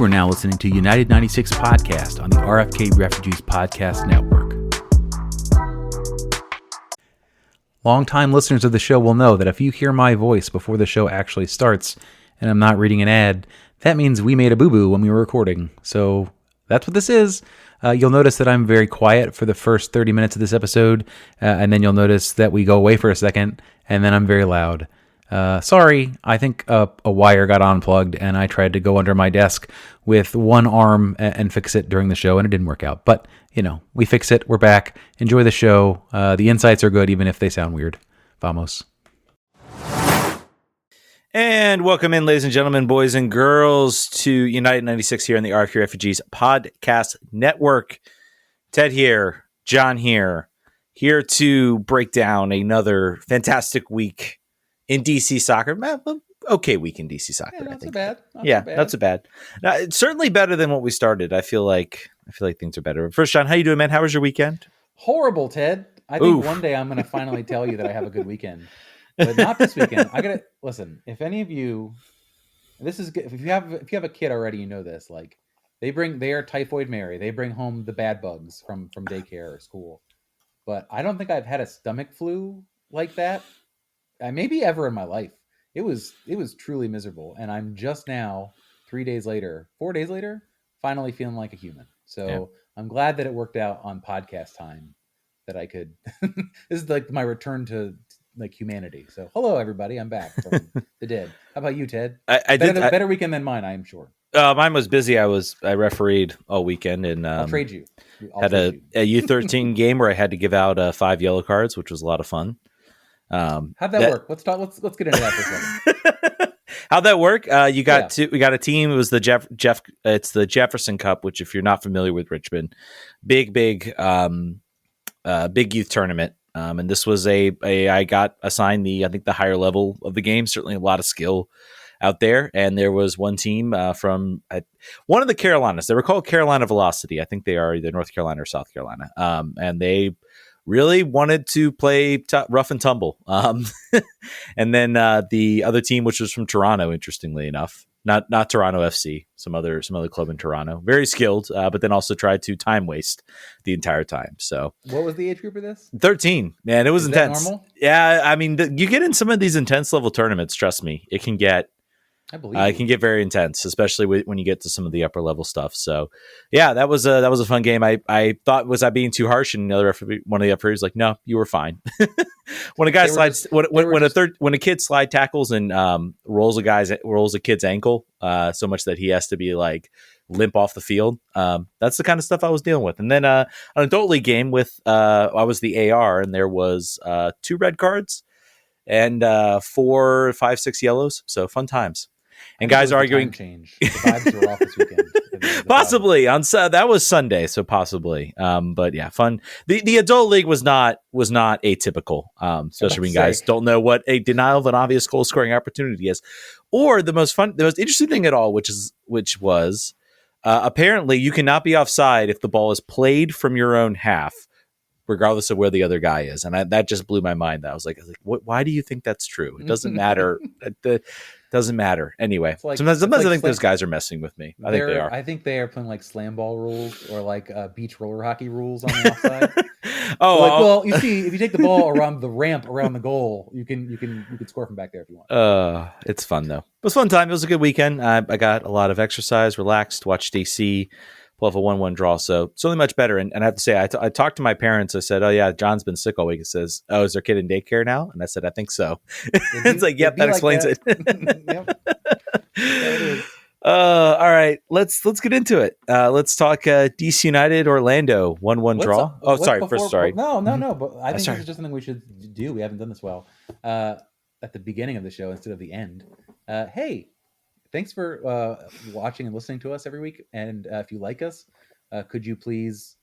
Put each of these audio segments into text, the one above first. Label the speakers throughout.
Speaker 1: are now listening to United 96 Podcast on the RFK Refugees Podcast Network. Longtime listeners of the show will know that if you hear my voice before the show actually starts and I'm not reading an ad, that means we made a boo-boo when we were recording. So that's what this is. You'll notice that I'm very quiet for the first 30 minutes of this episode, and then you'll notice that we go away for a second, and then I'm very loud. Sorry, I think a wire got unplugged, and I tried to go under my desk with one arm and fix it during the show, and it didn't work out. But, you know, we fix it. We're back. Enjoy the show. The insights are good, even if they sound weird. Vamos. And welcome in, ladies and gentlemen, boys and girls, to United 96 here on the RFK Refugees Podcast Network. Ted here, John here to break down another fantastic week in DC soccer. Okay week in DC soccer.
Speaker 2: Yeah,
Speaker 1: I think.
Speaker 2: Not so bad.
Speaker 1: Now, it's certainly better than what we started. I feel like things are better. First, John, how you doing, man? How was your weekend?
Speaker 2: Horrible, Ted. I think one day I'm going to finally tell you that I have a good weekend. But not this weekend. I gotta listen. If any of you, this is good. If you have a kid already, you know this. Like they are Typhoid Mary. They bring home the bad bugs from daycare or school. But I don't think I've had a stomach flu like that. Maybe ever in my life. It was truly miserable, and I'm just now 4 days later, finally feeling like a human. So yeah. I'm glad that it worked out on podcast time. That I could. This is like my return to like humanity. So hello everybody, I'm back from the dead. How about you, Ted? I did a better weekend than mine, I am sure.
Speaker 1: Mine was busy. I refereed all weekend and
Speaker 2: I'll trade you.
Speaker 1: Had a U13 game where I had to give out 5 yellow cards, which was a lot of fun.
Speaker 2: How'd that work? Let's get into that for a second.
Speaker 1: How'd that work? We got a team. It was the it's the Jefferson Cup, which if you're not familiar with Richmond, big youth tournament. And this was I got assigned the higher level of the game. Certainly a lot of skill out there. And there was one team from one of the Carolinas. They were called Carolina Velocity. I think they are either North Carolina or South Carolina. And they really wanted to play rough and tumble. And then the other team, which was from Toronto, interestingly enough, not Toronto FC, some other club in Toronto, very skilled, but then also tried to time waste the entire time. So
Speaker 2: what was the age group of this?
Speaker 1: 13, man. It was intense.
Speaker 2: That normal?
Speaker 1: Yeah. I mean, you get in some of these intense level tournaments, trust me, it can get very intense, especially when you get to some of the upper level stuff. So, yeah, that was a fun game. I thought, was I being too harsh? And one of the referees was like, no, you were fine. When a guy when a kid slide tackles and rolls a kid's ankle so much that he has to be like limp off the field. That's the kind of stuff I was dealing with. And then an adult league game with I was the AR, and there was 2 red cards and 4, 5, 6 yellows. So fun times. And guys arguing.
Speaker 2: Change. The vibes were off this weekend.
Speaker 1: Possibly that was Sunday, so possibly. But yeah, fun. The adult league was not atypical, especially when guys don't know what a denial of an obvious goal scoring opportunity is, or the most interesting thing at all, which was apparently you cannot be offside if the ball is played from your own half, regardless of where the other guy is. And that just blew my mind. I was like, why do you think that's true? It doesn't matter. Doesn't matter. Anyway, sometimes I think those guys are messing with me. I think they are.
Speaker 2: I think they are playing like slam ball rules or like beach roller hockey rules on the offside. Well, you see, if you take the ball around the ramp around the goal, you can score from back there if you want.
Speaker 1: It's fun though. It was a fun time. It was a good weekend. I got a lot of exercise, relaxed, watched DC pull off a 1-1 draw. So it's only much better. And I have to say, I talked to my parents. I said, oh yeah, John's been sick all week. It says, oh, is their kid in daycare now? And I said, I think so. It's like, yep, that explains it.
Speaker 2: Yep. There it is.
Speaker 1: All right, let's get into it. Let's talk DC United Orlando 1-1 draw. Sorry.
Speaker 2: No. But I think this is just something we should do. We haven't done this well at the beginning of the show instead of the end. Hey, thanks for watching and listening to us every week. And if you like us, could you please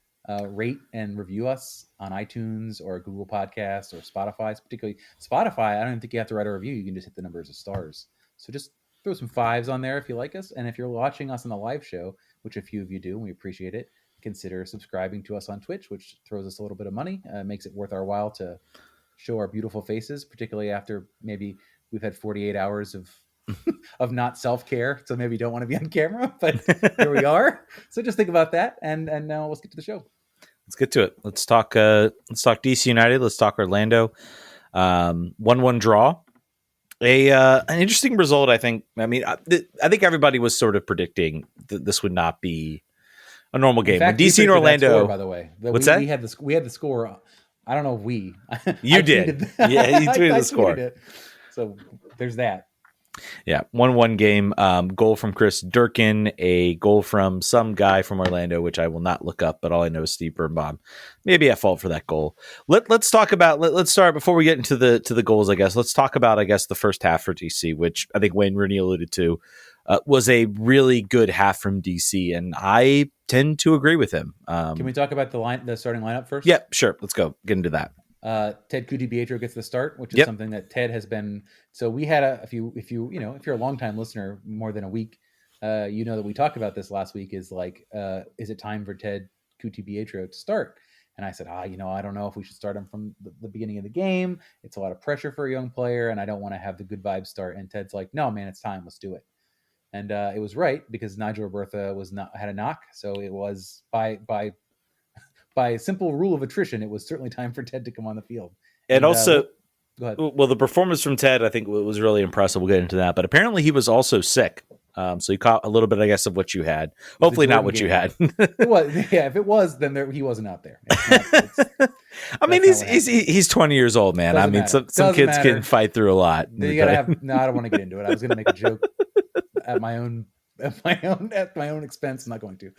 Speaker 2: rate and review us on iTunes or Google Podcasts or Spotify? Particularly Spotify, I don't even think you have to write a review. You can just hit the numbers of stars. So just throw some 5s on there if you like us. And if you're watching us on the live show, which a few of you do, and we appreciate it, consider subscribing to us on Twitch, which throws us a little bit of money. Makes it worth our while to show our beautiful faces, particularly after maybe we've had 48 hours of of not self-care. So maybe you don't want to be on camera, but here we are. So just think about that. And now let's get to the show.
Speaker 1: Let's get to it. Let's talk DC United. Let's talk Orlando. 1-1 draw. An interesting result, I think. I mean, I think everybody was sort of predicting that this would not be a normal game.
Speaker 2: In fact,
Speaker 1: DC and Orlando,
Speaker 2: score, by the way,
Speaker 1: what's that?
Speaker 2: We had the score. I don't know if we.
Speaker 1: You did. Yeah, you tweeted the score.
Speaker 2: It. So there's that.
Speaker 1: Yeah, 1-1 game. Goal from Chris Durkin, a goal from some guy from Orlando, which I will not look up, but all I know is Steve Birnbaum. Maybe at fault for that goal. Let's talk about. Let's start before we get into the goals. I guess let's talk about the first half for DC, which I think Wayne Rooney alluded to, was a really good half from DC, and I tend to agree with him.
Speaker 2: Can we talk about the starting lineup first?
Speaker 1: Yeah, sure. Let's go get into that.
Speaker 2: Ted Kutipietro gets the start, which is something that Ted has been. So we had if you're a longtime listener, more than a week, you know that we talked about this last week. Is it time for Ted Kutipietro to start? And I said, I don't know if we should start him from the beginning of the game. It's a lot of pressure for a young player, and I don't want to have the good vibes start. And Ted's like, no, man, it's time. Let's do it. And it was right, because Nigel Robertha had a knock, so it was by a simple rule of attrition, it was certainly time for Ted to come on the field.
Speaker 1: And also,
Speaker 2: go ahead.
Speaker 1: Well, the performance from Ted, I think, was really impressive. We'll get into that. But apparently he was also sick. So he caught a little bit, I guess, of what you had. Hopefully not what you had.
Speaker 2: It was, if it was, then he wasn't out there.
Speaker 1: I mean, he's 20 years old, man.
Speaker 2: Doesn't
Speaker 1: I mean,
Speaker 2: matter.
Speaker 1: some kids can fight through a lot.
Speaker 2: You gotta have. No, I don't want to get into it. I was going to make a joke at my own expense. I'm not going to.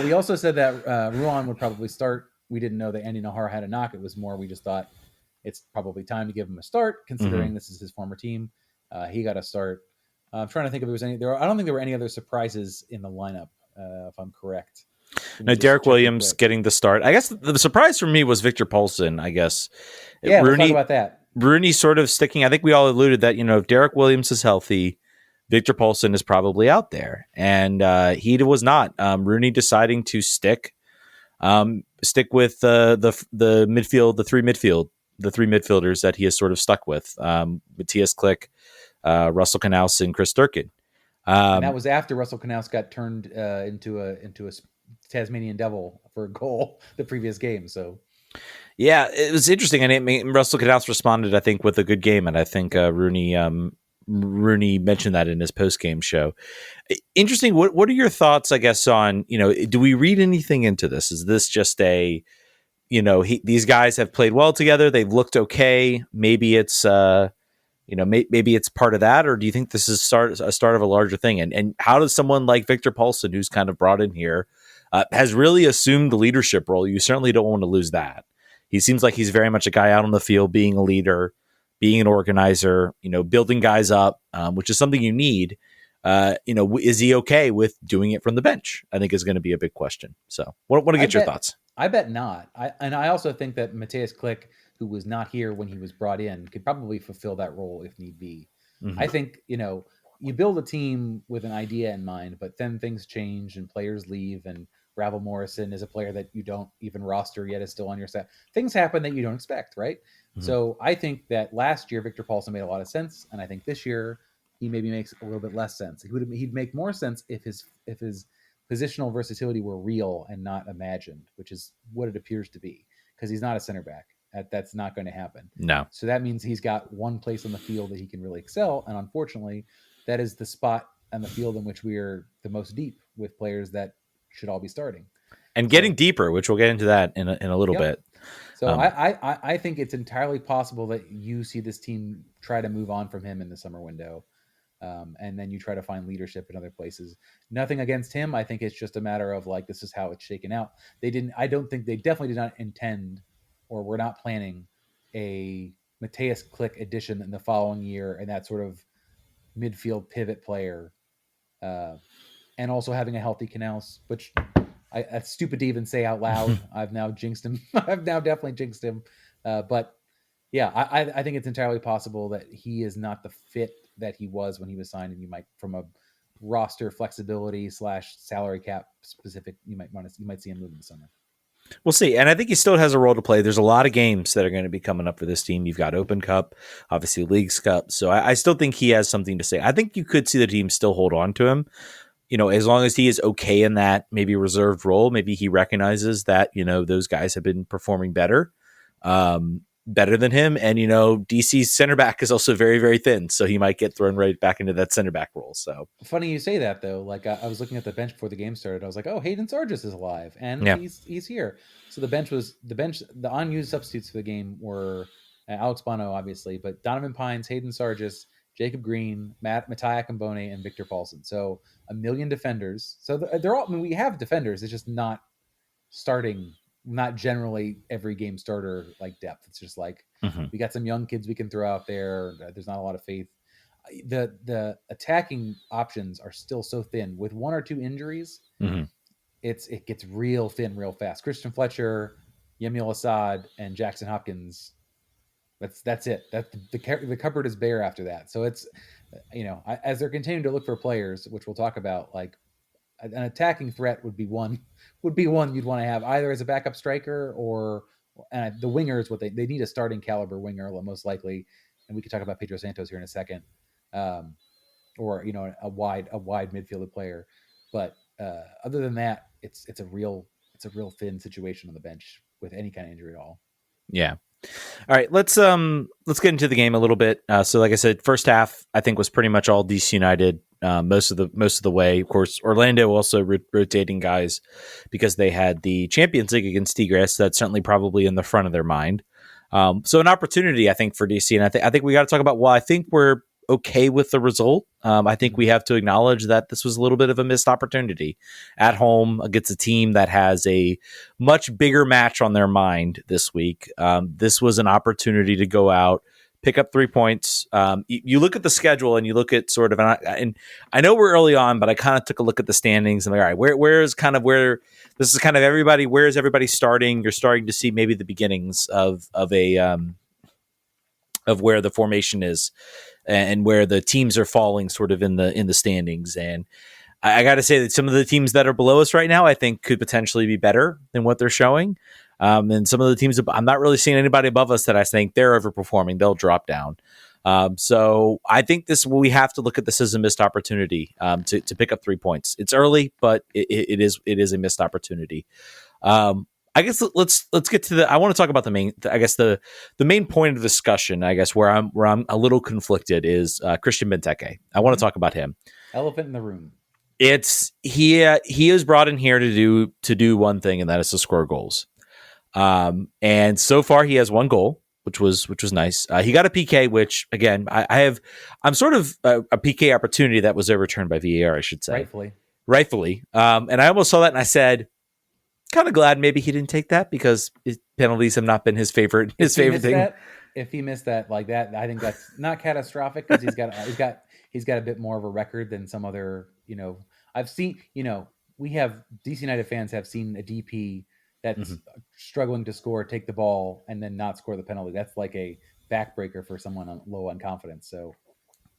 Speaker 2: We also said that Ruan would probably start. We didn't know that Andy Nahara had a knock. It was more we just thought it's probably time to give him a start, considering this is his former team. He got a start. I'm trying to think if there was any. I don't think there were any other surprises in the lineup, if I'm correct.
Speaker 1: No, Derek Williams getting the start. I guess the surprise for me was Victor Paulson. I guess.
Speaker 2: Yeah, Rooney, let's talk about that.
Speaker 1: Rooney sort of sticking. I think we all alluded that if Derek Williams is healthy, Victor Paulson is probably out there, and he was not. Rooney deciding to stick with the midfield, the three midfielders that he has sort of stuck with. Matthias Klick, Russell Knaus, and Chris Durkin.
Speaker 2: And that was after Russell Knaus got turned into a Tasmanian devil for a goal the previous game. So.
Speaker 1: Yeah, it was interesting. And Russell Knaus responded, I think, with a good game, and I think Rooney mentioned that in his post-game show. Interesting. What are your thoughts, I guess, on, do we read anything into this? Is this just these guys have played well together, they've looked okay, maybe it's maybe it's part of that, or do you think this is a start of a larger thing? And how does someone like Victor Paulson, who's kind of brought in here, has really assumed the leadership role? You certainly don't want to lose that. He seems like he's very much a guy out on the field, being a leader, being an organizer, building guys up, which is something you need. Is he okay with doing it from the bench? I think is going to be a big question. So want to get your thoughts.
Speaker 2: I bet not. I also think that Matthias Klick, who was not here when he was brought in, could probably fulfill that role if need be. Mm-hmm. I think, you build a team with an idea in mind, but then things change and players leave, and Ravel Morrison is a player that you don't even roster yet, is still on your staff. Things happen that you don't expect, right? Mm-hmm. So I think that last year Victor Paulson made a lot of sense, and I think this year he maybe makes a little bit less sense. He'd make more sense if his positional versatility were real and not imagined, which is what it appears to be, because he's not a center back. That's not going to happen.
Speaker 1: No.
Speaker 2: So that means he's got one place on the field that he can really excel, and unfortunately, that is the spot on the field in which we are the most deep, with players that should all be starting
Speaker 1: and getting deeper, which we'll get into that in a little bit.
Speaker 2: So I think it's entirely possible that you see this team try to move on from him in the summer window, and then you try to find leadership in other places. Nothing against him. I think it's just a matter of this is how it's shaken out. They definitely did not intend, or were not planning, a Matthias Klick addition in the following year, and that sort of midfield pivot player, and also having a healthy Knaus, which that's stupid to even say out loud. I've now jinxed him. I've now definitely jinxed him. But yeah, I think it's entirely possible that he is not the fit that he was when he was signed, and you might, from a roster flexibility / salary cap specific, you might see him move in the summer.
Speaker 1: We'll see. And I think he still has a role to play. There's a lot of games that are going to be coming up for this team. You've got Open Cup, obviously Leagues Cup. So I still think he has something to say. I think you could see the team still hold on to him. As long as he is okay in that maybe reserved role, maybe he recognizes that, those guys have been performing better than him. And, DC's center back is also very, very thin. So he might get thrown right back into that center back role. So
Speaker 2: funny you say that, though. Like I was looking at the bench before the game started. I was like, oh, Hayden Sargis is alive. And he's here. So the unused substitutes for the game were Alex Bono, obviously, but Donovan Pines, Hayden Sargis, Jacob Green, Mattia Kambone, and Victor Paulson. So 1 million defenders. So they're all, we have defenders. It's just not starting, not generally every game starter like depth. It's just like we got some young kids we can throw out there. There's not a lot of faith. The attacking options are still so thin. With 1 or 2 injuries, it gets real thin real fast. Christian Fletcher, Yemil Assad, and Jackson Hopkins. That's it. The cupboard is bare after that. So it's, as they're continuing to look for players, which we'll talk about, like an attacking threat would be one you'd want to have either as a backup striker or the winger is what they need, a starting caliber winger most likely. And we could talk about Pedro Santos here in a second, or a wide midfielder player. But other than that, it's a real thin situation on the bench with any kind of injury at all.
Speaker 1: Yeah. All right, let's get into the game a little bit. So, like I said, first half I think was pretty much all DC United most of the way. Of course, Orlando also rotating guys because they had the Champions League against Tigres. That's certainly probably in the front of their mind. So, an opportunity I think for DC, and I think we got to talk about why I think we're okay with the result. I think we have to acknowledge that this was a little bit of a missed opportunity at home against a team that has a much bigger match on their mind this week. This was an opportunity to go out, pick up 3 points. You look at the schedule and you look at sort of, and I know we're early on, but I kind of took a look at the standings and like, all right, where is everybody? Where is everybody starting? You're starting to see maybe the beginnings of where the formation is and where the teams are falling sort of in the standings. And I got to say that some of the teams that are below us right now, I think could potentially be better than what they're showing. And some of the teams, I'm not really seeing anybody above us that I think they're overperforming. They'll drop down. So I think we have to look at this as a missed opportunity to pick up 3 points. It's early, but it is a missed opportunity. I guess let's get to I want to talk about the main point of discussion. I guess where I'm a little conflicted is Christian Benteke. I want to talk about him.
Speaker 2: Elephant in the room.
Speaker 1: It's he is brought in here to do one thing, and that is to score goals. And so far he has 1 goal, which was nice. He got a PK, which again I'm sort of a PK opportunity that was overturned by VAR, I should say. Rightfully. And I almost saw that and I said, kind of glad maybe he didn't take that because penalties have not been his favorite thing.
Speaker 2: If he missed that like that, I think that's not catastrophic because he's got a bit more of a record than some other. I've seen. We have DC United fans have seen a DP that's struggling to score, take the ball, and then not score the penalty. That's like a backbreaker for someone low on confidence. So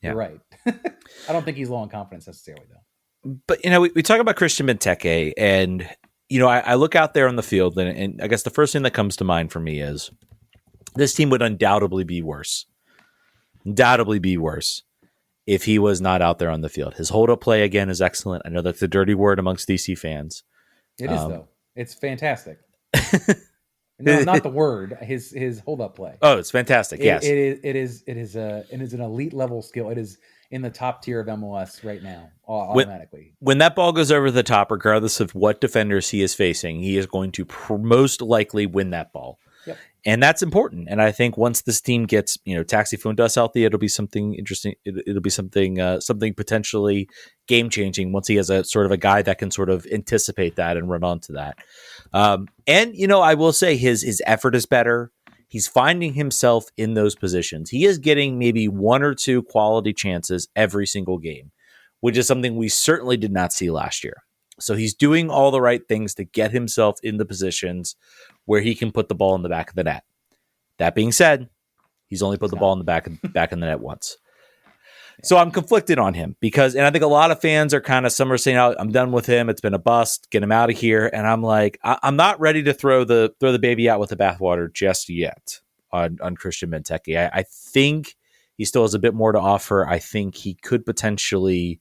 Speaker 2: you're right. I don't think he's low on confidence necessarily though.
Speaker 1: But we talk about Christian Benteke and. I look out there on the field, and I guess the first thing that comes to mind for me is this team would undoubtedly be worse if he was not out there on the field. His hold-up play, again, is excellent. I know that's a dirty word amongst DC fans.
Speaker 2: It is, though. It's fantastic. No, not the word. His hold-up play.
Speaker 1: Oh, it's fantastic, yes.
Speaker 2: It is an elite-level skill. It is in the top tier of MLS right now, automatically.
Speaker 1: When that ball goes over the top, regardless of what defenders he is facing, he is going to most likely win that ball.
Speaker 2: Yep.
Speaker 1: And that's important. And I think once this team gets, Taxi Fundas healthy, it'll be something interesting. It'll be something potentially game-changing once he has a sort of a guy that can sort of anticipate that and run onto that. And I will say his effort is better. He's finding himself in those positions. He is getting maybe 1 or 2 quality chances every single game, which is something we certainly did not see last year. So he's doing all the right things to get himself in the positions where he can put the ball in the back of the net. That being said, he's only put the ball in the back in the net once. So I'm conflicted on him because, and I think a lot of fans are some are saying, oh, I'm done with him. It's been a bust. Get him out of here. And I'm like, I'm not ready to throw the baby out with the bathwater just yet on Christian Benteke. I think he still has a bit more to offer. I think he could potentially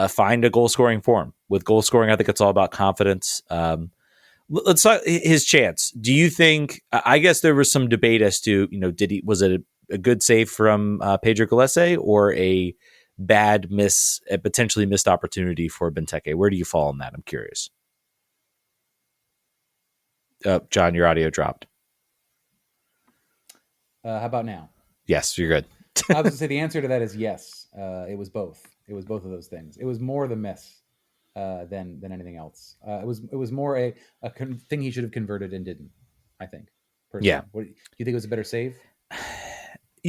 Speaker 1: find a goal scoring form. With goal scoring, I think it's all about confidence. Let's talk his chance. Do you think? I guess there was some debate as to was it a good save from Pedro Gallese or a potentially missed opportunity for Benteke? Where do you fall on that? I'm curious. John, your audio dropped.
Speaker 2: How about now?
Speaker 1: Yes, you're good.
Speaker 2: I was going to say the answer to that is yes. It was both. It was both of those things. It was more the miss than anything else. It was more a thing he should have converted and didn't, I think. Personally.
Speaker 1: Yeah.
Speaker 2: Do you think it was a better save?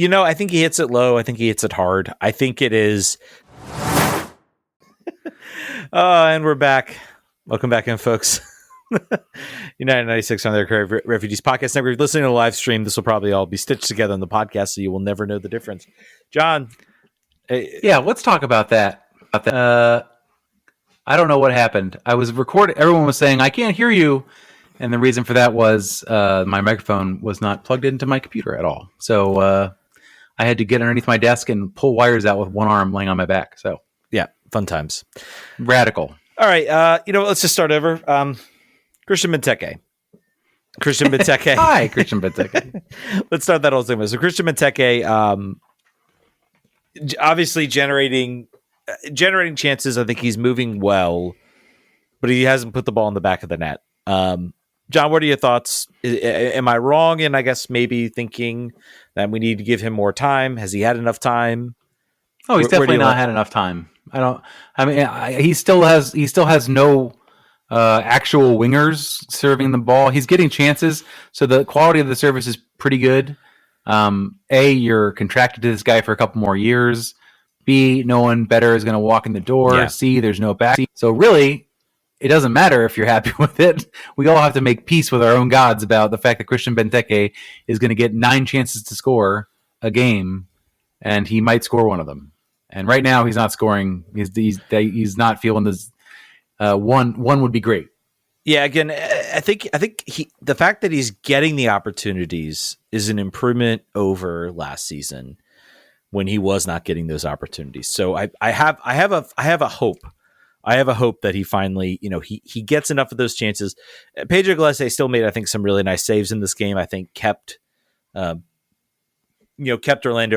Speaker 1: I think he hits it low. I think he hits it hard. I think it is. And we're back. Welcome back in, folks. United 96 on the RFK Refugees Podcast Network. If you're listening to the live stream, this will probably all be stitched together on the podcast, so you will never know the difference. John.
Speaker 3: Yeah, let's talk about that. I don't know what happened. I was recording. Everyone was saying, I can't hear you. And the reason for that was my microphone was not plugged into my computer at all. So I had to get underneath my desk and pull wires out with one arm laying on my back. So
Speaker 1: yeah, fun times.
Speaker 3: Radical.
Speaker 1: All right. Let's just start over. Christian Benteke.
Speaker 3: Hi, Christian Benteke.
Speaker 1: Let's start that whole thing. So Christian Benteke, obviously generating chances. I think he's moving well, but he hasn't put the ball in the back of the net. John, what are your thoughts? Am I wrong in, I guess, maybe thinking that we need to give him more time? Has he had enough time?
Speaker 3: Oh, he's definitely not had enough time. He still has no actual wingers serving the ball. He's getting chances, so the quality of the service is pretty good. You're contracted to this guy for a couple more years. B, no one better is going to walk in the door.
Speaker 1: Yeah.
Speaker 3: C, there's no back. So really, it doesn't matter if you're happy with it. We all have to make peace with our own gods about the fact that Christian Benteke is going to get 9 chances to score a game, and he might score one of them. And right now, he's not scoring. He's not feeling this. One would be great.
Speaker 1: Yeah, again, I think the fact that he's getting the opportunities is an improvement over last season when he was not getting those opportunities. So I have a hope. I have a hope that he finally, he gets enough of those chances. Pedro Gallese still made, I think, some really nice saves in this game. I think kept Orlando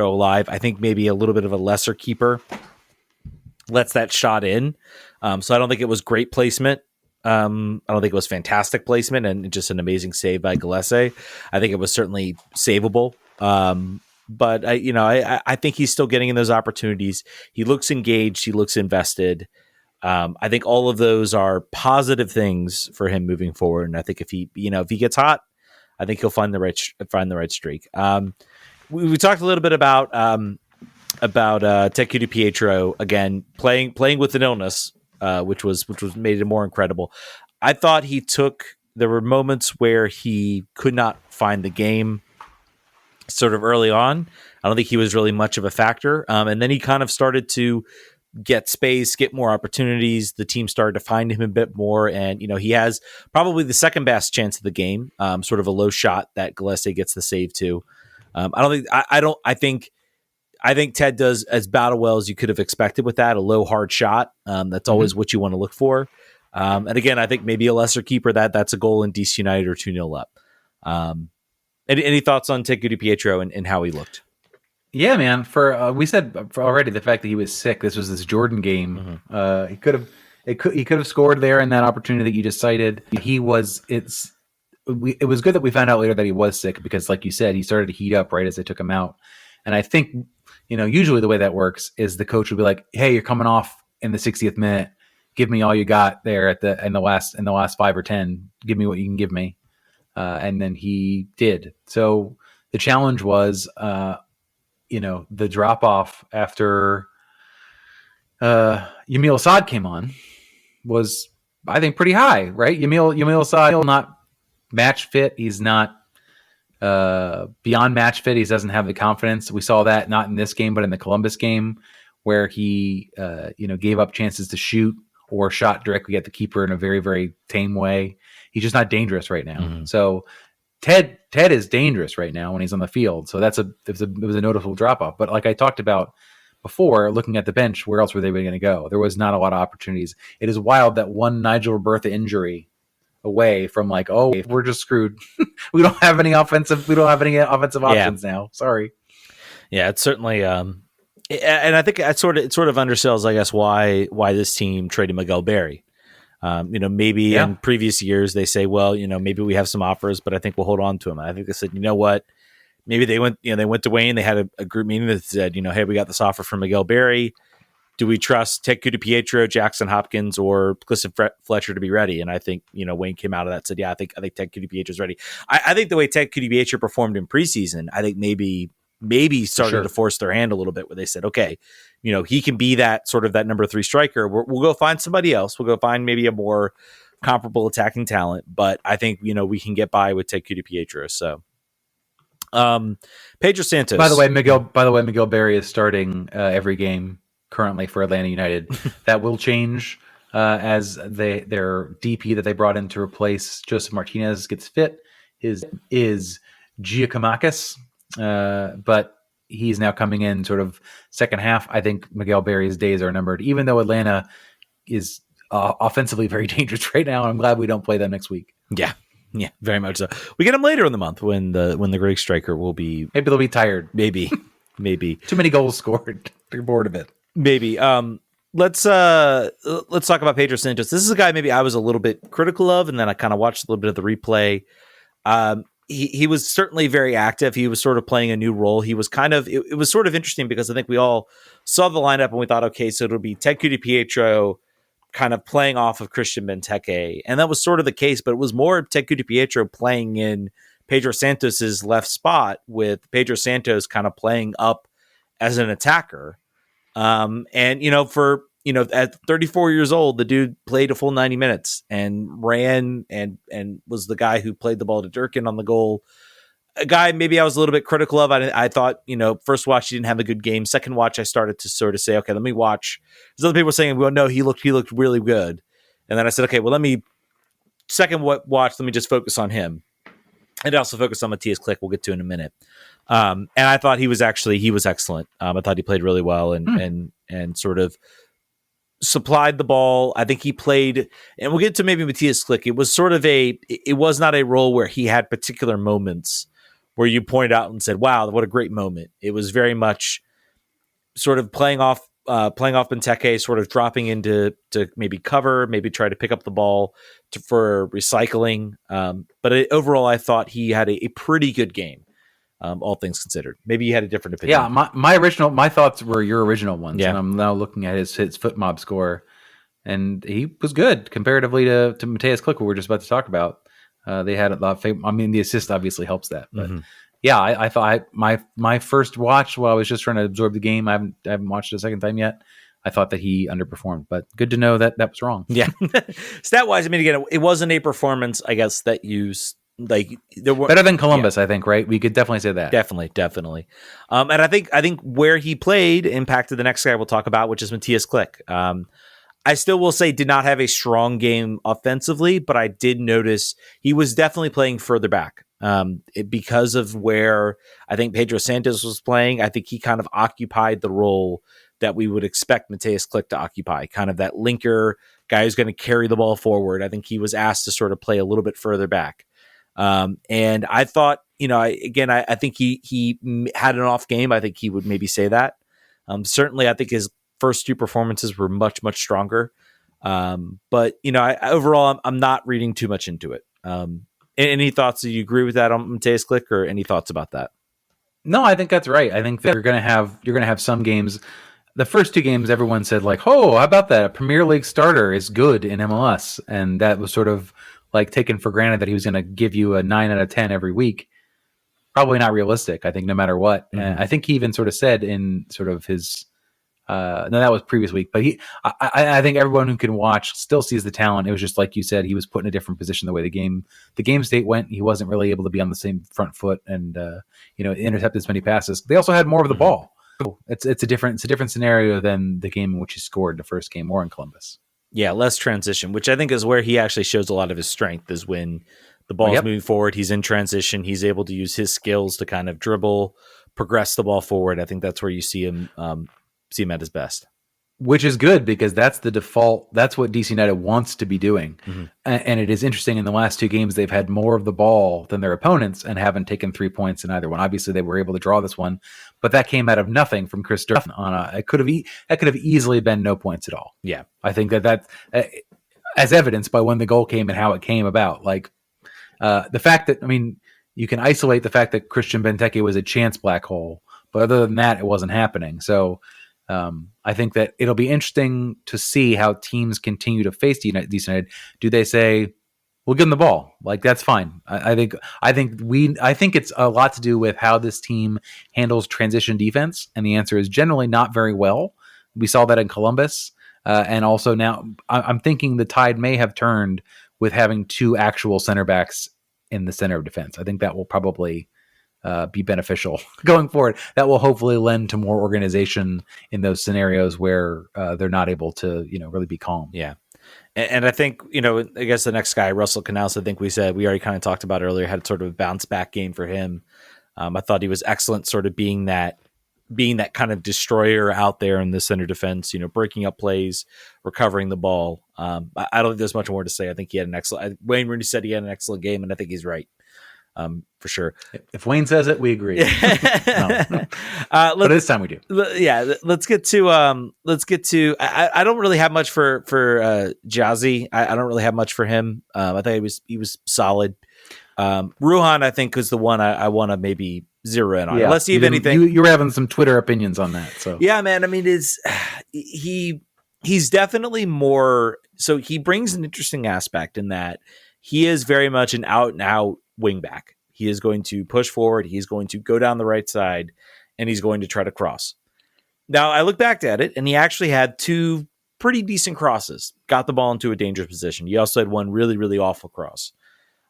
Speaker 1: alive. I think maybe a little bit of a lesser keeper lets that shot in. So I don't think it was great placement. I don't think it was fantastic placement and just an amazing save by Gallese. I think it was certainly savable. But I think he's still getting in those opportunities. He looks engaged. He looks invested. I think all of those are positive things for him moving forward. And I think if he gets hot, I think he'll find the right streak. We talked a little bit about Teku DiPietro again playing with an illness, which made it more incredible. I thought there were moments where he could not find the game sort of early on. I don't think he was really much of a factor. And then he kind of started to get space, get more opportunities. The team started to find him a bit more. And, he has probably the second best chance of the game, sort of a low shot that Gallese gets the save to. I think Ted does as about as well as you could have expected with that, a low hard shot. That's always what you want to look for. And again, I think maybe a lesser keeper that's a goal in DC United or 2-0 up. Any thoughts on Teku DiPietro and how he looked?
Speaker 3: Yeah, man. We said already the fact that he was sick. This was this Jordan game. He could have scored there in that opportunity that you just cited. It was good that we found out later that he was sick because, like you said, he started to heat up right as they took him out. And I think usually the way that works is the coach would be like, "Hey, you're coming off in the 60th minute. Give me all you got there in the last 5 or 10. Give me what you can give me." And then he did. So the challenge was. The drop off after Yamil Assad came on was, I think, pretty high, right? Yamil Assad not match fit. He's not beyond match fit. He doesn't have the confidence. We saw that not in this game, but in the Columbus game where he, gave up chances to shoot or shot directly at the keeper in a very, very tame way. He's just not dangerous right now. Mm-hmm. So Ted is dangerous right now when he's on the field. So it was a noticeable drop off. But like I talked about before, looking at the bench, where else were they going to go? There was not a lot of opportunities. It is wild that one Nigel Robertha injury away from we're just screwed. we don't have any offensive options now. Sorry.
Speaker 1: Yeah, it's certainly and I think it sort of undersells, I guess, why this team traded Miguel Berry. Maybe in previous years they say, well, maybe we have some offers, but I think we'll hold on to him. And I think they said, you know what? Maybe they went to Wayne. They had a group meeting that said, hey, we got this offer from Miguel Berry. Do we trust Ted Kudu-Pietro, Jackson Hopkins, or Clifton Fletcher to be ready? And I think, Wayne came out of that and said, yeah, I think Ted Kudu-Pietro's ready. I think the way Ted Kudu-Pietro performed in preseason, I think maybe started to force their hand a little bit, where they said, okay, he can be that sort of that number 3 striker. We'll go find somebody else. We'll go find maybe a more comparable attacking talent. But I think, we can get by with Ted Kudu-Pietro. So Pedro Santos.
Speaker 3: By the way, Miguel Berry is starting every game currently for Atlanta United. That will change as their DP that they brought in to replace Joseph Martinez gets fit. Is Giacomakis, but he's now coming in sort of second half. I think Miguel Berry's days are numbered, even though Atlanta is offensively very dangerous right now. I'm glad we don't play them next week.
Speaker 1: Yeah, very much so. We get them later in the month when the Greek striker will be.
Speaker 3: Maybe they'll be tired.
Speaker 1: Maybe
Speaker 3: too many goals scored. They're bored of it.
Speaker 1: Maybe. Let's talk about Pedro Santos. This is a guy maybe I was a little bit critical of, and then I kind of watched a little bit of the replay. He was certainly very active. He was sort of playing a new role. He was it was sort of interesting because I think we all saw the lineup and we thought, okay, so it'll be Ted Kudu-Pietro kind of playing off of Christian Benteke. And that was sort of the case, but it was more Ted Kudu-Pietro playing in Pedro Santos's left spot, with Pedro Santos kind of playing up as an attacker. At 34 years old, the dude played a full 90 minutes and ran and was the guy who played the ball to Durkin on the goal. A guy maybe I was a little bit critical of. I thought, first watch, he didn't have a good game. Second watch, I started to sort of say, okay, let me watch. There's other people saying, well, no, he looked really good. And then I said, okay, well, second watch, let me just focus on him. And also focus on Matthias Klick. We'll get to in a minute. And I thought he was excellent. I thought he played really well and sort of supplied the ball. I think he played, and we'll get to maybe Matthias Klick. It was sort of it was not a role where he had particular moments where you pointed out and said, wow, what a great moment. It was very much sort of playing off Benteke, sort of dropping into to maybe cover, maybe try to pick up the ball for recycling. But overall, I thought he had a pretty good game, all things considered. Maybe you had a different opinion.
Speaker 3: Yeah, my thoughts were your original ones. Yeah. And I'm now looking at his foot mob score, and he was good comparatively to Matthias Klick, who we're just about to talk about. They had a lot of the assist obviously helps that. But yeah, I thought my first watch while I was just trying to absorb the game, I haven't watched it a second time yet. I thought that he underperformed, but good to know that was wrong.
Speaker 1: Yeah. Stat-wise, again, it wasn't a performance, I guess, that you there were
Speaker 3: better than Columbus, I think, right? We could definitely say that.
Speaker 1: Definitely. And I think where he played impacted the next guy we'll talk about, which is Matthias Klick. I still will say did not have a strong game offensively, but I did notice he was definitely playing further back. Because of where I think Pedro Santos was playing, I think he kind of occupied the role that we would expect Matthias Klick to occupy, kind of that linker guy who's going to carry the ball forward. I think he was asked to sort of play a little bit further back. And I thought, I think he had an off game. I think he would maybe say that. Certainly, I think his first two performances were much, much stronger. But overall, I'm not reading too much into it. Any thoughts? Do you agree with that on Matthias Klick, or any thoughts about that?
Speaker 3: No, I think that's right. I think that you're gonna have some games. The first two games, everyone said like, "Oh, how about that? A Premier League starter is good in MLS," and that was sort of like taken for granted that he was going to give you a 9 out of 10 every week. Probably not realistic. I think no matter what. I think he even sort of said in sort of his. No, that was previous week, but I think everyone who can watch still sees the talent. It was just like you said, he was put in a different position the way the game state went. He wasn't really able to be on the same front foot and intercept as many passes. They also had more of the ball. it's a different scenario than the game in which he scored the first game or in Columbus.
Speaker 1: Yeah, less transition, which I think is where he actually shows a lot of his strength, is when the ball's moving forward, he's in transition, he's able to use his skills to kind of dribble, progress the ball forward. I think that's where you see him at his best.
Speaker 3: Which is good, because that's the default. That's what DC United wants to be doing.
Speaker 1: Mm-hmm.
Speaker 3: And it is interesting, in the last two games, they've had more of the ball than their opponents and haven't taken 3 points in either one. Obviously, they were able to draw this one, but that came out of nothing from Chris Durkin it could have easily been no points at all.
Speaker 1: Yeah.
Speaker 3: I think that as evidenced by when the goal came and how it came about. Like the fact that, you can isolate the fact that Christian Benteke was a chance black hole, but other than that, it wasn't happening. So I think that it'll be interesting to see how teams continue to face DC United. Do they say, we'll give them the ball? Like, that's fine. I think it's a lot to do with how this team handles transition defense. And the answer is generally not very well. We saw that in Columbus. And also now I'm thinking the tide may have turned with having two actual center backs in the center of defense. I think that will probably be beneficial going forward. That will hopefully lend to more organization in those scenarios where they're not able to, really be calm.
Speaker 1: Yeah. And I think, I guess the next guy, Russell Canals, I think we already kind of talked about earlier, had sort of a bounce back game for him. I thought he was excellent, sort of being that kind of destroyer out there in the center defense, breaking up plays, recovering the ball. I don't think there's much more to say. I think he had an excellent, Wayne Rooney said he had an excellent game, and I think he's right. For sure.
Speaker 3: If Wayne says it, we agree. No. But this time we do.
Speaker 1: Yeah. Let's get to, I don't really have much for Jazzy. I don't really have much for him. I thought he was solid. Ruhan, I think, is the one I want to maybe zero in on.
Speaker 3: Yeah,
Speaker 1: Unless you have anything.
Speaker 3: You were having some Twitter opinions on that. So
Speaker 1: yeah, man. He's definitely more. So he brings an interesting aspect in that he is very much an out and out wing back. He is going to push forward. He's going to go down the right side, and he's going to try to cross. Now, I look back at it, and he actually had two pretty decent crosses. Got the ball into a dangerous position. He also had one really, really awful cross.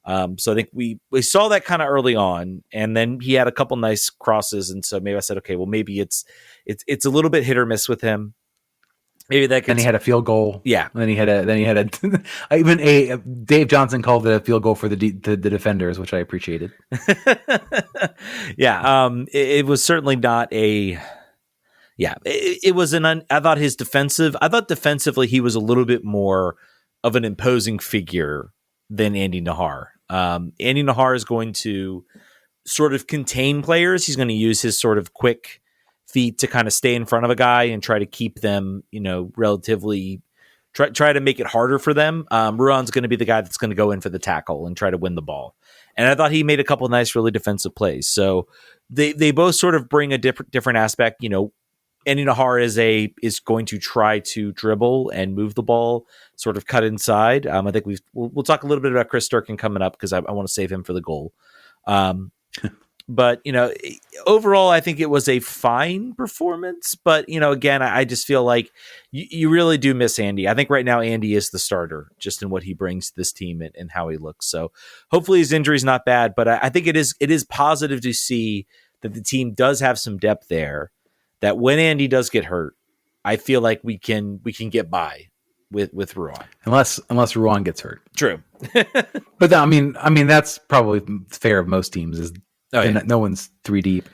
Speaker 1: So I think we saw that kind of early on, and then he had a couple nice crosses, and so maybe I said, okay, well, maybe it's a little bit hit or miss with him. Maybe that.
Speaker 3: Then he had a field goal.
Speaker 1: Yeah.
Speaker 3: And then he had a Dave Johnson called it a field goal for the defenders, which I appreciated.
Speaker 1: Yeah. It was certainly not a. Yeah. It was I thought defensively he was a little bit more of an imposing figure than Andy Nahar. Andy Nahar is going to sort of contain players. He's going to use his sort of quick feet to kind of stay in front of a guy and try to keep them, relatively try to make it harder for them. Ruan's going to be the guy that's going to go in for the tackle and try to win the ball. And I thought he made a couple of nice, really defensive plays. So they both sort of bring a different aspect. Andy Nahar is going to try to dribble and move the ball, sort of cut inside. I think we'll talk a little bit about Chris Durkin coming up because I want to save him for the goal. But, overall, I think it was a fine performance. But, again, I just feel like you really do miss Andy. I think right now Andy is the starter just in what he brings to this team and how he looks. So hopefully his injury is not bad. But I think it is positive to see that the team does have some depth there, that when Andy does get hurt, I feel like we can get by with Ruan.
Speaker 3: Unless Ruan gets hurt.
Speaker 1: True.
Speaker 3: But that's probably fair of most teams is. Oh, yeah. No one's 3 deep.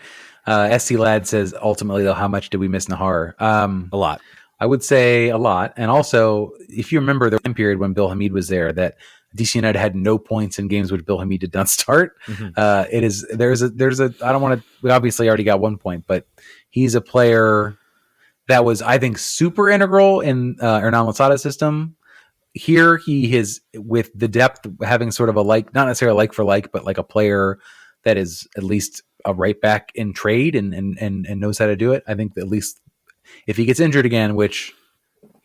Speaker 3: SC Lad says, ultimately, though, how much did we miss Nahar?
Speaker 1: A lot.
Speaker 3: I would say a lot. And also, if you remember the time period when Bill Hamid was there, that DC United had no points in games which Bill Hamid did not start. Mm-hmm. We obviously already got 1 point, but he's a player that was, I think, super integral in Hernan Losada's system. Here, he is, with the depth, having sort of not necessarily like for like, but like a player that is at least a right back in trade and knows how to do it. I think that at least if he gets injured again, which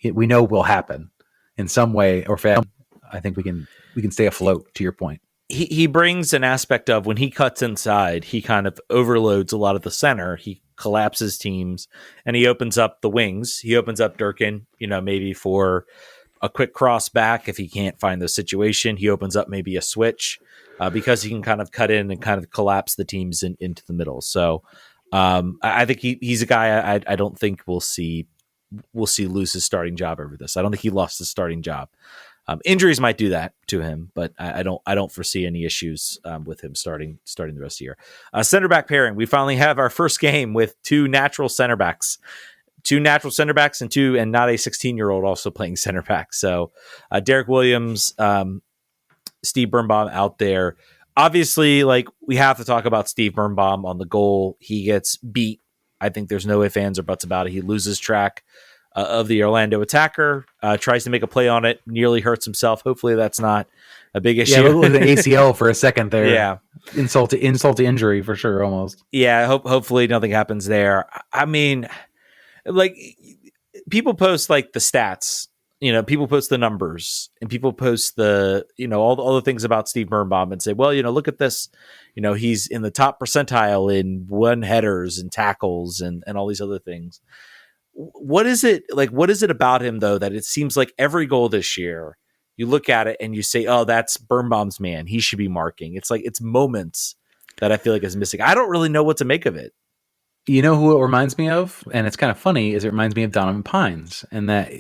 Speaker 3: we know will happen in some way or fashion, I think we can stay afloat, to your point.
Speaker 1: He brings an aspect of when he cuts inside, he kind of overloads a lot of the center. He collapses teams and he opens up the wings. He opens up Durkin, maybe for a quick cross back. If he can't find the situation, he opens up maybe a switch. Because he can kind of cut in and kind of collapse the teams into the middle. So I think he's a guy I don't think we'll see lose his starting job over this. I don't think he lost his starting job. Injuries might do that to him, but I don't foresee any issues with him starting the rest of the year. Center back pairing. We finally have our first game with two natural center backs and not a 16-year-old also playing center back. So Derek Williams, Steve Birnbaum out there. Obviously, like, we have to talk about Steve Birnbaum on the goal. He gets beat. I think there's no ifs, ands, or buts about it. He loses track of the Orlando attacker, tries to make a play on it, nearly hurts himself. Hopefully that's not a big issue.
Speaker 3: Yeah, it was an ACL for a second there.
Speaker 1: Yeah.
Speaker 3: Insult to injury for sure, almost.
Speaker 1: Yeah, hopefully nothing happens there. I mean, like, people post like the stats, people post the numbers, and people post the, all the things about Steve Birnbaum and say, well, look at this, he's in the top percentile in won headers and tackles and all these other things. What is it about him, though, that it seems like every goal this year, you look at it and you say, oh, that's Birnbaum's man. He should be marking. It's like, it's moments that I feel like is missing. I don't really know what to make of it.
Speaker 3: You know who it reminds me of? And it's kind of funny, is it reminds me of Donovan Pines, and that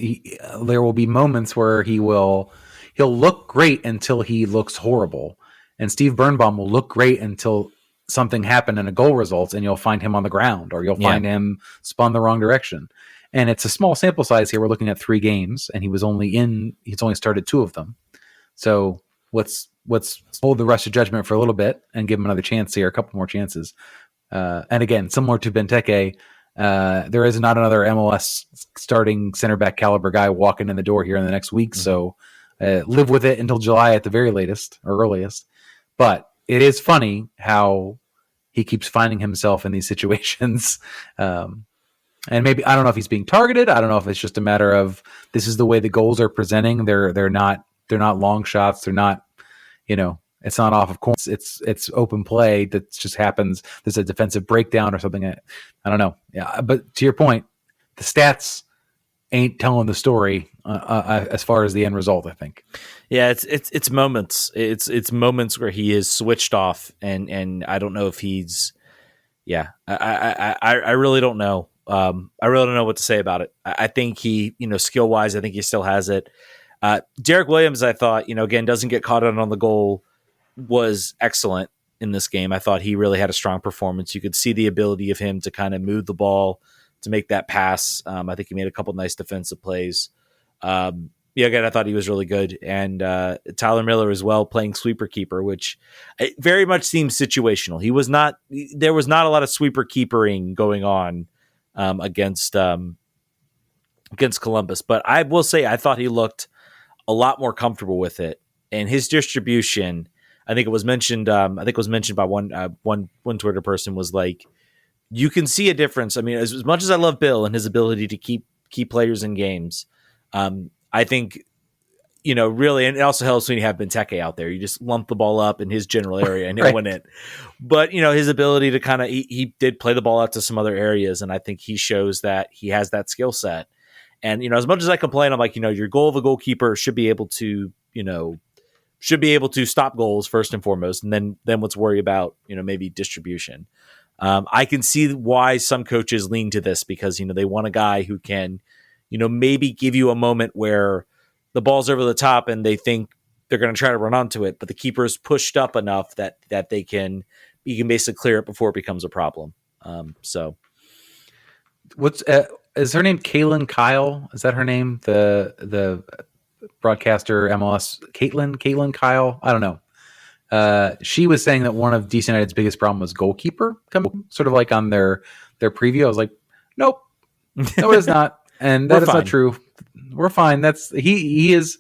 Speaker 3: there will be moments where he'll look great until he looks horrible. And Steve Birnbaum will look great until something happened and a goal results, and you'll find him on the ground, or you'll find him spun the wrong direction. And it's a small sample size here. We're looking at 3 games, and he's only started 2 of them. So let's hold the rest of judgment for a little bit and give him another chance here, a couple more chances. And again, similar to Benteke, there is not another MLS starting center back caliber guy walking in the door here in the next week. Mm-hmm. So live with it until July at the very latest or earliest. But it is funny how he keeps finding himself in these situations. And maybe, I don't know if he's being targeted. I don't know if it's just a matter of, this is the way the goals are presenting. They're not long shots. They're not, it's not off of course. It's open play that just happens. There's a defensive breakdown or something. I don't know. Yeah. But to your point, the stats ain't telling the story as far as the end result, I think.
Speaker 1: Yeah, it's moments. It's moments where he is switched off, and I don't know if he's. Yeah, I really don't know. I really don't know what to say about it. I think he, skill wise, I think he still has it. Derek Williams, I thought, again, doesn't get caught out on the goal, was excellent in this game. I thought he really had a strong performance. You could see the ability of him to kind of move the ball, to make that pass. I think he made a couple nice defensive plays. Again, I thought he was really good. And Tyler Miller as well, playing sweeper keeper, which it very much seems situational. There was not a lot of sweeper keepering going on against Columbus. But I will say, I thought he looked a lot more comfortable with it. And his distribution, I think it was mentioned by one Twitter person, was like, you can see a difference. I mean, as much as I love Bill and his ability to keep players in games, I think, really, and it also helps when you have Benteke out there. You just lump the ball up in his general area and he'll win it. But, his ability to kind of, he did play the ball out to some other areas, and I think he shows that he has that skill set. And, as much as I complain, I'm like, your goal of a goalkeeper should be able to stop goals first and foremost, and then let's worry about, maybe distribution. I can see why some coaches lean to this, because, they want a guy who can, maybe give you a moment where the ball's over the top and they think they're going to try to run onto it, but the keeper's pushed up enough that you can basically clear it before it becomes a problem. So
Speaker 3: what's is her name Caitlin Kyle? Is that her name? The broadcaster MLS, Caitlin Kyle. I don't know. She was saying that one of DC United's biggest problem was goalkeeper, sort of like on their preview. I was like, nope, no, it is not. And that is not true. We're fine. He is,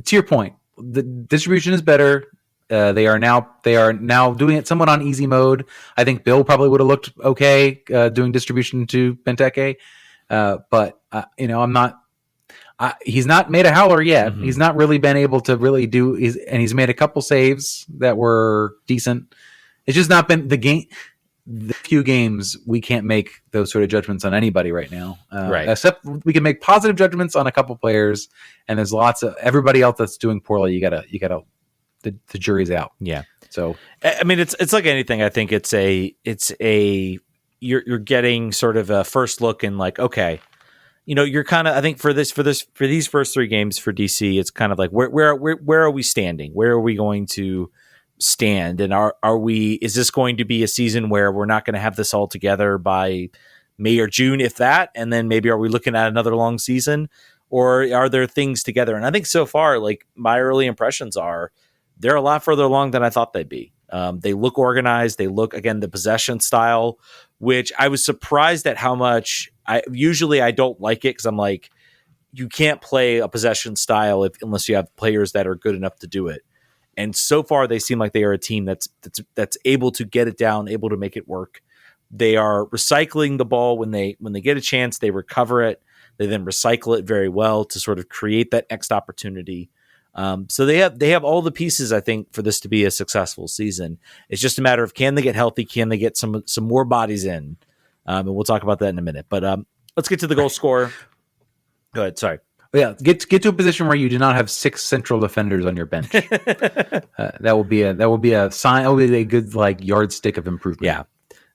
Speaker 3: to your point, the distribution is better. They are now doing it somewhat on easy mode. I think Bill probably would have looked okay doing distribution to Benteke. But I'm not, he's not made a howler yet. Mm-hmm. He's not really been able to really do, and he's made a couple saves that were decent. It's just not been the few games we can't make those sort of judgments on anybody right now. Right. Except we can make positive judgments on a couple players, and there's lots of everybody else that's doing poorly. You gotta the jury's out.
Speaker 1: Yeah.
Speaker 3: So
Speaker 1: I mean, it's like anything. I think it's a you're getting sort of a first look and like, okay, you're kind of, I think for these first 3 games for DC, it's kind of like where are we standing? Where are we going to stand? And is this going to be a season where we're not going to have this all together by May or June, if that? And then maybe are we looking at another long season, or are there things together? And I think so far, like my early impressions are they're a lot further along than I thought they'd be. They look organized. They look, again, the possession style, which I was surprised at how much I don't like it, because I'm like, you can't play a possession style unless you have players that are good enough to do it. And so far, they seem like they are a team that's able to get it down, able to make it work. They are recycling the ball when they get a chance. They recover it. They then recycle it very well to sort of create that next opportunity. So they have all the pieces, I think, for this to be a successful season. It's just a matter of, can they get healthy? Can they get some more bodies in? And we'll talk about that in a minute. But let's get to the goal scorer. Go ahead. Sorry.
Speaker 3: Yeah, get to a position where you do not have 6 central defenders on your bench. That will be a sign. That will be a good yardstick of improvement.
Speaker 1: Yeah.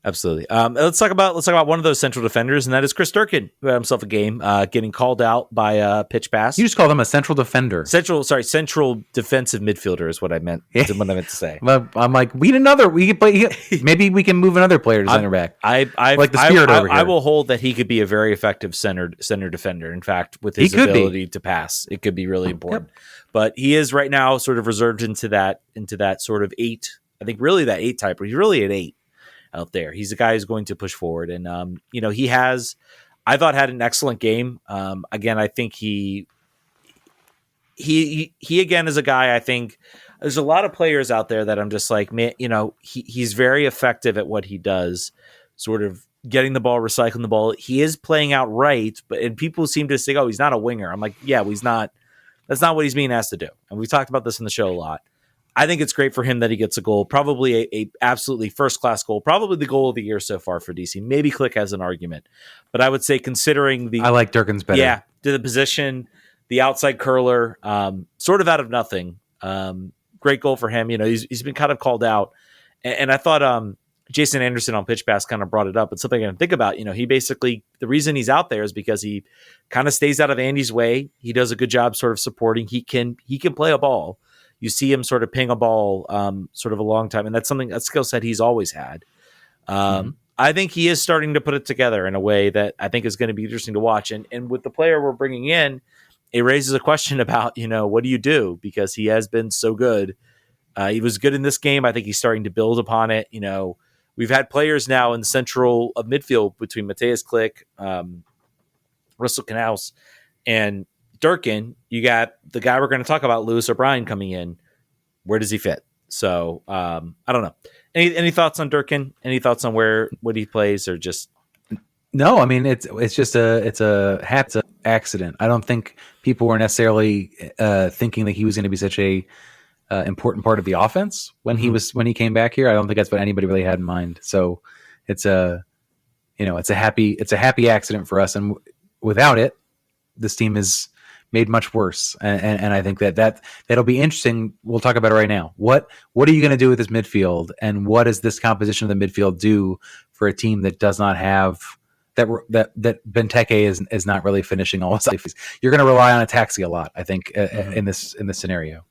Speaker 1: Absolutely. Let's talk about one of those central defenders, and that is Chris Durkin, who had himself a game, getting called out by a pitch pass.
Speaker 3: You just called him a central defender.
Speaker 1: Central defensive midfielder is what I meant. What I meant to say.
Speaker 3: I'm like, we need another. We could play. Maybe we can move another player to center back.
Speaker 1: I
Speaker 3: like the spirit over here.
Speaker 1: I will hold that he could be a very effective center defender. In fact, with his ability to pass, it could be really important. Yep. But he is right now sort of reserved into that sort of 8. I think really that 8 type. But he's really an 8. Out there, he's a guy who's going to push forward, and he has, I thought, had an excellent game. Again, I think he again is a guy. I think there's a lot of players out there that I'm just like, man, he's very effective at what he does, sort of getting the ball, recycling the ball. He is playing out right, and people seem to say, oh, he's not a winger. I'm like, yeah, well, he's not. That's not what he's being asked to do, and we talked about this in the show a lot. I think it's great for him that he gets a goal, probably a absolutely first-class goal, probably the goal of the year so far for DC. Maybe Click has an argument. But I would say considering
Speaker 3: I like Durkin's better.
Speaker 1: Yeah, to the position, the outside curler, sort of out of nothing. Great goal for him. He's been kind of called out. And I thought Jason Anderson on Pitch Pass kind of brought it up. It's something I can think about. He basically, the reason he's out there is because he kind of stays out of Andy's way. He does a good job sort of supporting. He can play a ball. You see him sort of ping a ball sort of a long time, and that's a skill set he's always had. I think he is starting to put it together in a way that I think is going to be interesting to watch. And with the player we're bringing in, it raises a question about, what do you do? Because he has been so good. He was good in this game. I think he's starting to build upon it. We've had players now in the central of midfield between Mateus Click, Russell Canals, and Durkin. You got the guy we're going to talk about, Lewis O'Brien, coming in. Where does he fit? So I don't know. Any thoughts on Durkin? Any thoughts on what he plays, or just?
Speaker 3: No, I mean it's just a accident. I don't think people were necessarily thinking that he was going to be such a important part of the offense when he came back here. I don't think that's what anybody really had in mind. So it's a happy accident for us, and without it, this team is made much worse. And I think that'll be interesting. We'll talk about it right now. What are you going to do with this midfield, and what does this composition of the midfield do for a team that does not have that Benteke is not really finishing all his life? You're going to rely on a Taxi a lot, I think, in this scenario.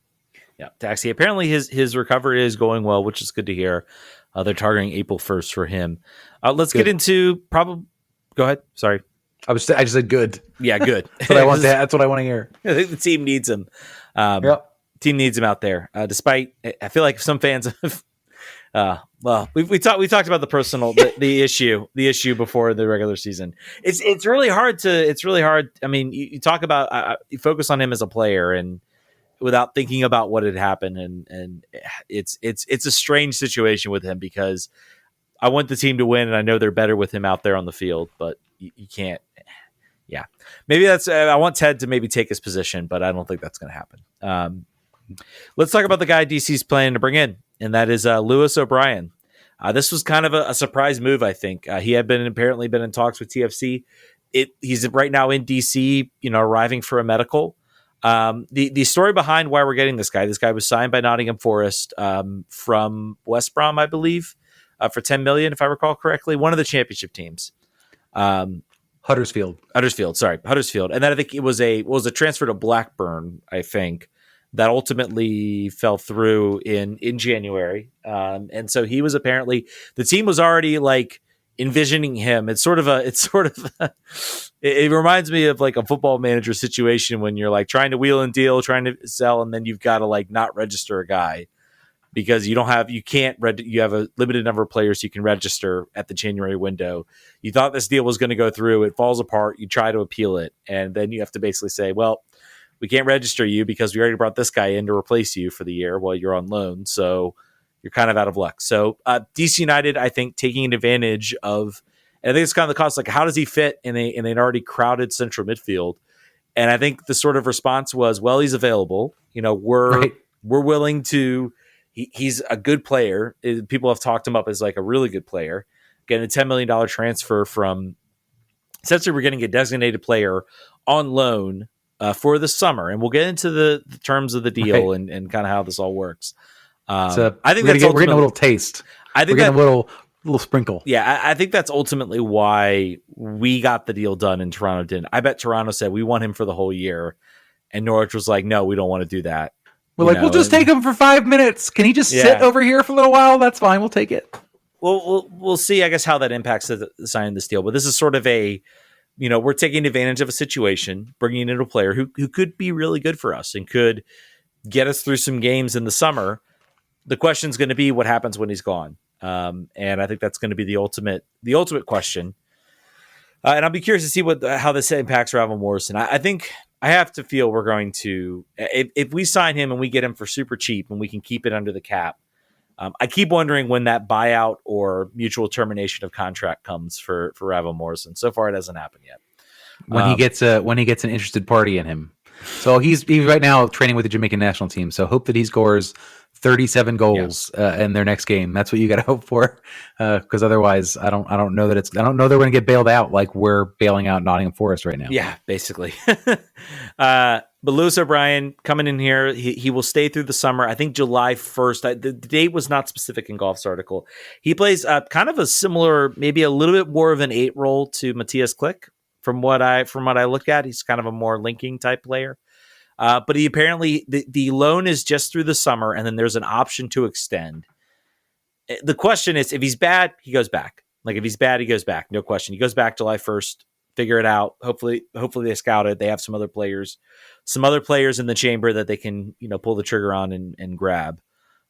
Speaker 1: Yeah, Taxi. Apparently his recovery is going well, which is good to hear. They're targeting April 1st for him. Let's get into Go ahead. Sorry.
Speaker 3: I just said good.
Speaker 1: Yeah, good.
Speaker 3: That's what I want. That's what I want to hear.
Speaker 1: I think the team needs him. Team needs him out there. Despite, I feel like some fans have. We talked about the issue before the regular season. It's really hard. I mean, you talk about you focus on him as a player and without thinking about what had happened, and it's a strange situation with him because I want the team to win, and I know they're better with him out there on the field, but you can't. Yeah, maybe that's. I want Ted to maybe take his position, but I don't think that's going to happen. Let's talk about the guy DC's planning to bring in, and that is Lewis O'Brien. This was kind of a surprise move, I think. He had apparently been in talks with TFC. He's right now in DC, arriving for a medical. The story behind why we're getting this guy was signed by Nottingham Forest from West Brom, I believe. for $10 million, if I recall correctly. One of the championship teams.
Speaker 3: Huddersfield.
Speaker 1: Huddersfield. And then I think it was a transfer to Blackburn, I think, that ultimately fell through in January. And so he was apparently, the team was already like envisioning him. It reminds me of like a football manager situation when you're like trying to wheel and deal, trying to sell, and then you've got to like not register a guy because you have a limited number of players you can register at the January window. You thought this deal was going to go through. It falls apart. You try to appeal it. And then you have to basically say, well, we can't register you because we already brought this guy in to replace you for the year while you're on loan. So you're kind of out of luck. So DC United, I think, taking advantage of, and I think it's kind of the cost, like how does he fit in an already crowded central midfield? And I think the sort of response was, well, he's available. We're willing to, he's a good player. People have talked him up as like a really good player. Getting a $10 million transfer from, essentially we're getting a designated player on loan for the summer, and we'll get into the terms of the deal and kind of how this all works.
Speaker 3: I think we're getting a little taste.
Speaker 1: I think
Speaker 3: we're getting a little sprinkle.
Speaker 1: Yeah, I think that's ultimately why we got the deal done and Toronto didn't. I bet Toronto said we want him for the whole year, and Norwich was like, no, we don't want to do that.
Speaker 3: We'll just take him for 5 minutes. Can he just sit over here for a little while? That's fine. We'll take it.
Speaker 1: Well, we'll see, I guess, how that impacts the signing this deal. But this is sort of we're taking advantage of a situation, bringing in a player who could be really good for us and could get us through some games in the summer. The question is going to be what happens when he's gone. And I think that's going to be the ultimate question. And I'll be curious to see how this impacts Ravel Morrison. I think I have to feel we're going to, if we sign him and we get him for super cheap and we can keep it under the cap, I keep wondering when that buyout or mutual termination of contract comes for Ravel Morrison. So far, it hasn't happened yet.
Speaker 3: When he gets an interested party in him. So he's right now training with the Jamaican national team. So hope that he scores 37 goals in their next game. That's what you got to hope for, because otherwise, I don't know that they're going to get bailed out like we're bailing out Nottingham Forest right now.
Speaker 1: Yeah, basically. But Lewis O'Brien coming in here, he will stay through the summer. I think July 1st. The date was not specific in Golf's article. He plays kind of a similar, maybe a little bit more of an 8 role to Matthias Klick. From what I look at, he's kind of a more linking type player. But he apparently the loan is just through the summer, and then there's an option to extend. The question is, if he's bad, he goes back. Like if he's bad, he goes back. No question. He goes back July 1st. Figure it out. Hopefully they scout it. They have some other players in the chamber that they can pull the trigger on and grab.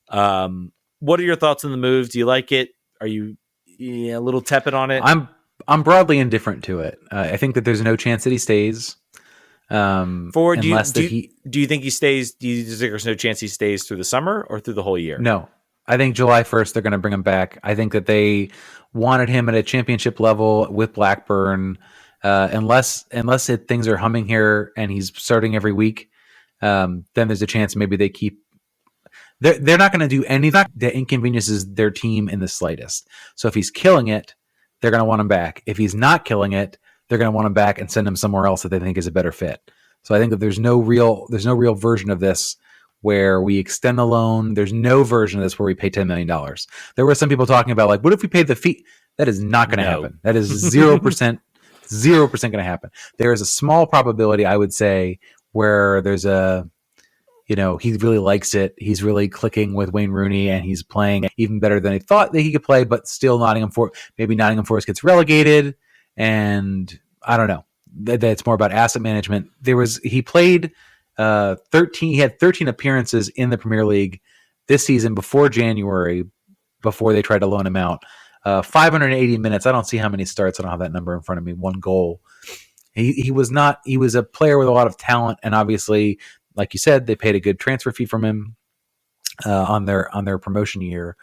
Speaker 1: What are your thoughts on the move? Do you like it? Are you a little tepid on it?
Speaker 3: I'm broadly indifferent to it. I think that there's no chance that he stays.
Speaker 1: Do you think he stays? Do you think there's no chance he stays through the summer or through the whole year?
Speaker 3: No, I think July 1st they're going to bring him back. I think that they wanted him at a championship level with Blackburn. Unless things are humming here and he's starting every week, then there's a chance maybe they keep. They're not going to do anything that inconveniences their team in the slightest. So if he's killing it, they're going to want him back. If he's not killing it, they're going to want him back and send him somewhere else that they think is a better fit. So I think that there's no real version of this where we extend the loan. There's no version of this where we pay $10 million. There were some people talking about like, what if we paid the fee? That is not going to happen. That is 0%, 0% going to happen. There is a small probability, I would say, where there's he really likes it. He's really clicking with Wayne Rooney and he's playing even better than he thought that he could play, but still Nottingham Forest gets relegated. And I don't know. That's more about asset management. He played 13. He had 13 appearances in the Premier League this season before January, before they tried to loan him out. 580 minutes. I don't see how many starts. I don't have that number in front of me. 1 goal. He was a player with a lot of talent, and obviously, like you said, they paid a good transfer fee from him on their promotion year.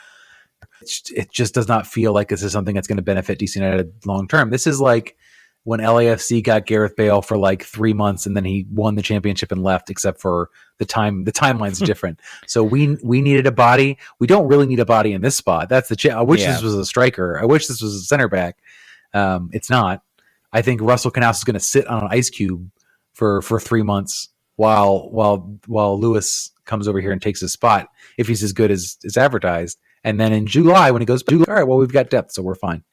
Speaker 3: It just does not feel like this is something that's going to benefit DC United long term. This is like when LAFC got Gareth Bale for like 3 months and then he won the championship and left, except for the timeline's different. So we needed a body. We don't really need a body in this spot. That's I wish this was a striker. I wish this was a center back. It's not. I think Russell Knaus is going to sit on an ice cube for 3 months while Lewis comes over here and takes his spot if he's as good as advertised. And then in July, when he goes, all right, well, we've got depth, so we're fine.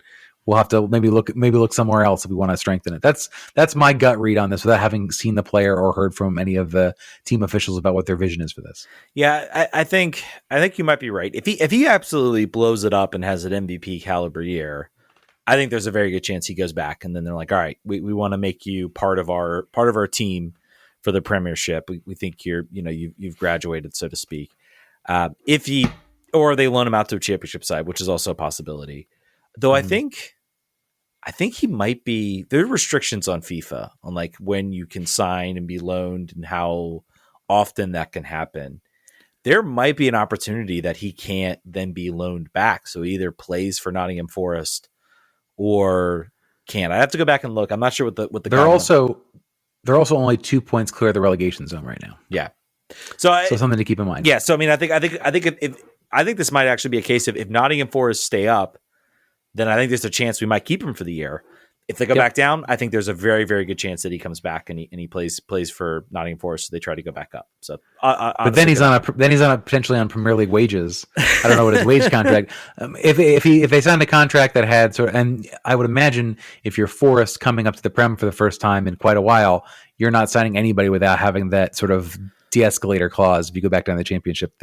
Speaker 3: We'll have to maybe look somewhere else if we want to strengthen it. That's my gut read on this without having seen the player or heard from any of the team officials about what their vision is for this.
Speaker 1: Yeah, I think you might be right. If he absolutely blows it up and has an MVP caliber year, I think there's a very good chance he goes back, and then they're like, all right, we want to make you part of our team for the premiership. We think you've graduated, so to speak. If he, or they loan him out to a championship side, which is also a possibility. Though I think he might be. There are restrictions on FIFA on like when you can sign and be loaned and how often that can happen. There might be an opportunity that he can't then be loaned back. So he either plays for Nottingham Forest or can't. I have to go back and look. I'm not sure what the
Speaker 3: they're also only 2 points clear of the relegation zone right now.
Speaker 1: Yeah. So
Speaker 3: something to keep in mind.
Speaker 1: Yeah. So I mean, I think this might actually be a case of if Nottingham Forest stay up, then I think there's a chance we might keep him for the year. If they go back down, I think there's a very, very good chance that he comes back and he plays for Nottingham Forest. So they try to go back up. So,
Speaker 3: but then he's on potentially on Premier League wages. I don't know what his wage contract. If they signed a contract that had and I would imagine if you're Forest coming up to the Prem for the first time in quite a while, you're not signing anybody without having that sort of de-escalator clause. If you go back down to the Championship,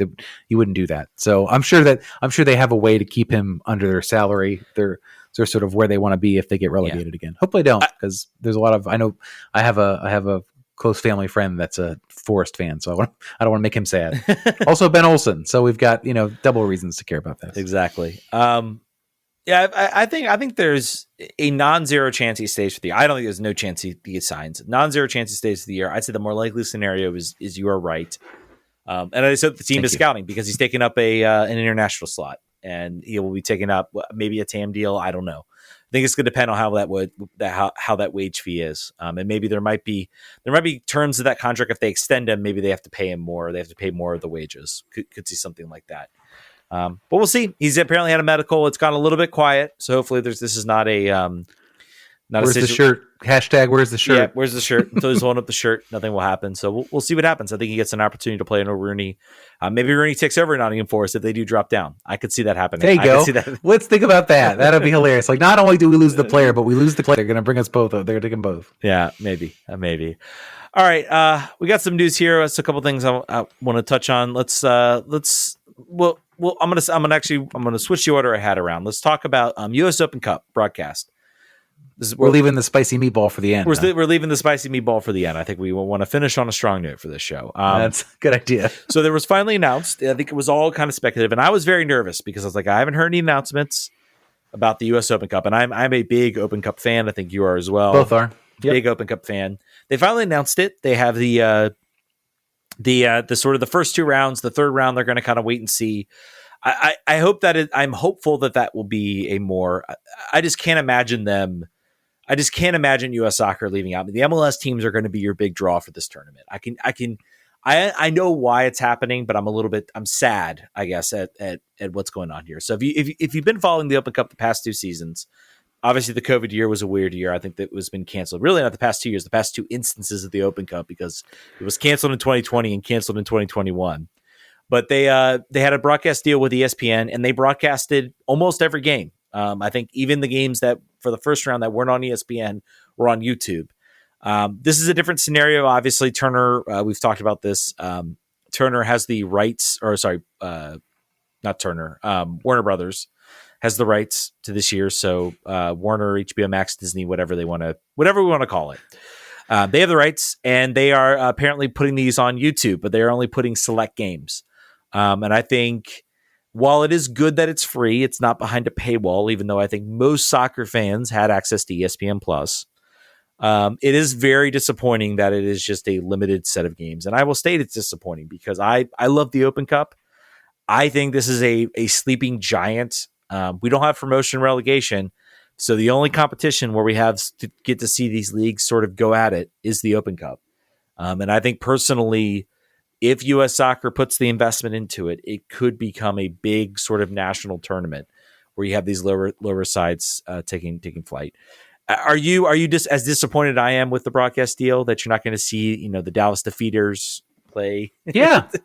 Speaker 3: you wouldn't do that. So I'm sure they have a way to keep him under their salary. They're sort of where they want to be if they get relegated again. Hopefully they don't, because there's a lot of, I know I have a close family friend that's a Forest fan, so I don't want to make him sad. Also Ben Olsen, so we've got double reasons to care about that.
Speaker 1: Exactly. I think there's a non-zero chance he stays for the year. I don't think there's no chance he signs. Non-zero chance he stays for the year. I'd say the more likely scenario is you are right. And I said the team is scouting because he's taking up an international slot. And he will be taking up maybe a TAM deal. I don't know. I think it's going to depend on how that wage fee is, and maybe there might be terms of that contract. If they extend him, maybe they have to pay him more. They have to pay more of the wages. Could see something like that. But we'll see. He's apparently had a medical. It's gone a little bit quiet, so hopefully this is not a
Speaker 3: where's the shirt? Hashtag where's the shirt?
Speaker 1: Yeah, where's the shirt? Until he's holding up the shirt, nothing will happen. So we'll see what happens. I think he gets an opportunity to play in Rooney. Maybe Rooney takes over Nottingham Forest if they do drop down. I could see that happening.
Speaker 3: There you go. Let's think about that. That'll be hilarious. Like, not only do we lose the player, but we lose the player. They're going to bring us both. They're going to take them both.
Speaker 1: Yeah, maybe. All right. We got some news here. That's a couple things I want to touch on. I'm going to switch the order I had around. Let's talk about U.S. Open Cup broadcast.
Speaker 3: We're leaving the spicy meatball for the end.
Speaker 1: We're leaving the spicy meatball for the end. I think we want to finish on a strong note for this show.
Speaker 3: That's a good idea.
Speaker 1: So there was finally announced. I think it was all kind of speculative, and I was very nervous because I was like, I haven't heard any announcements about the U.S. Open Cup, and I'm a big Open Cup fan. I think you are as well.
Speaker 3: Both are.
Speaker 1: Yep. Big Open Cup fan. They finally announced it. They have the sort of the first two rounds. The third round, they're going to kind of wait and see. I hope that I'm hopeful that will be a more. I just can't imagine U.S. Soccer leaving out. The MLS teams are going to be your big draw for this tournament. I know why it's happening, but I'm sad, I guess, at what's going on here. So if you've been following the Open Cup the past two seasons, obviously the COVID year was a weird year. I think that was been canceled. Really not the past 2 years, the past two instances of the Open Cup, because it was canceled in 2020 and canceled in 2021. But they had a broadcast deal with ESPN, and they broadcasted almost every game. I think even the games that for the first round that weren't on ESPN were on YouTube. This is a different scenario. Obviously, Turner, we've talked about this. Turner has the rights, not Turner. Warner Brothers has the rights to this year. So Warner, HBO Max, Disney, whatever we want to call it. They have the rights, and they are apparently putting these on YouTube, but they are only putting select games. And I think, while it is good that it's free, it's not behind a paywall, even though I think most soccer fans had access to ESPN Plus. It is very disappointing that it is just a limited set of games. And I will state it's disappointing because I love the Open Cup. I think this is a sleeping giant. We don't have promotion and relegation. So the only competition where we have to get to see these leagues sort of go at it is the Open Cup. And I think personally, if U.S. Soccer puts the investment into it, it could become a big sort of national tournament where you have these lower sides taking flight. Are you just as disappointed I am with the broadcast deal that you're not going to see, the Dallas Defeaters play.
Speaker 3: Yeah. I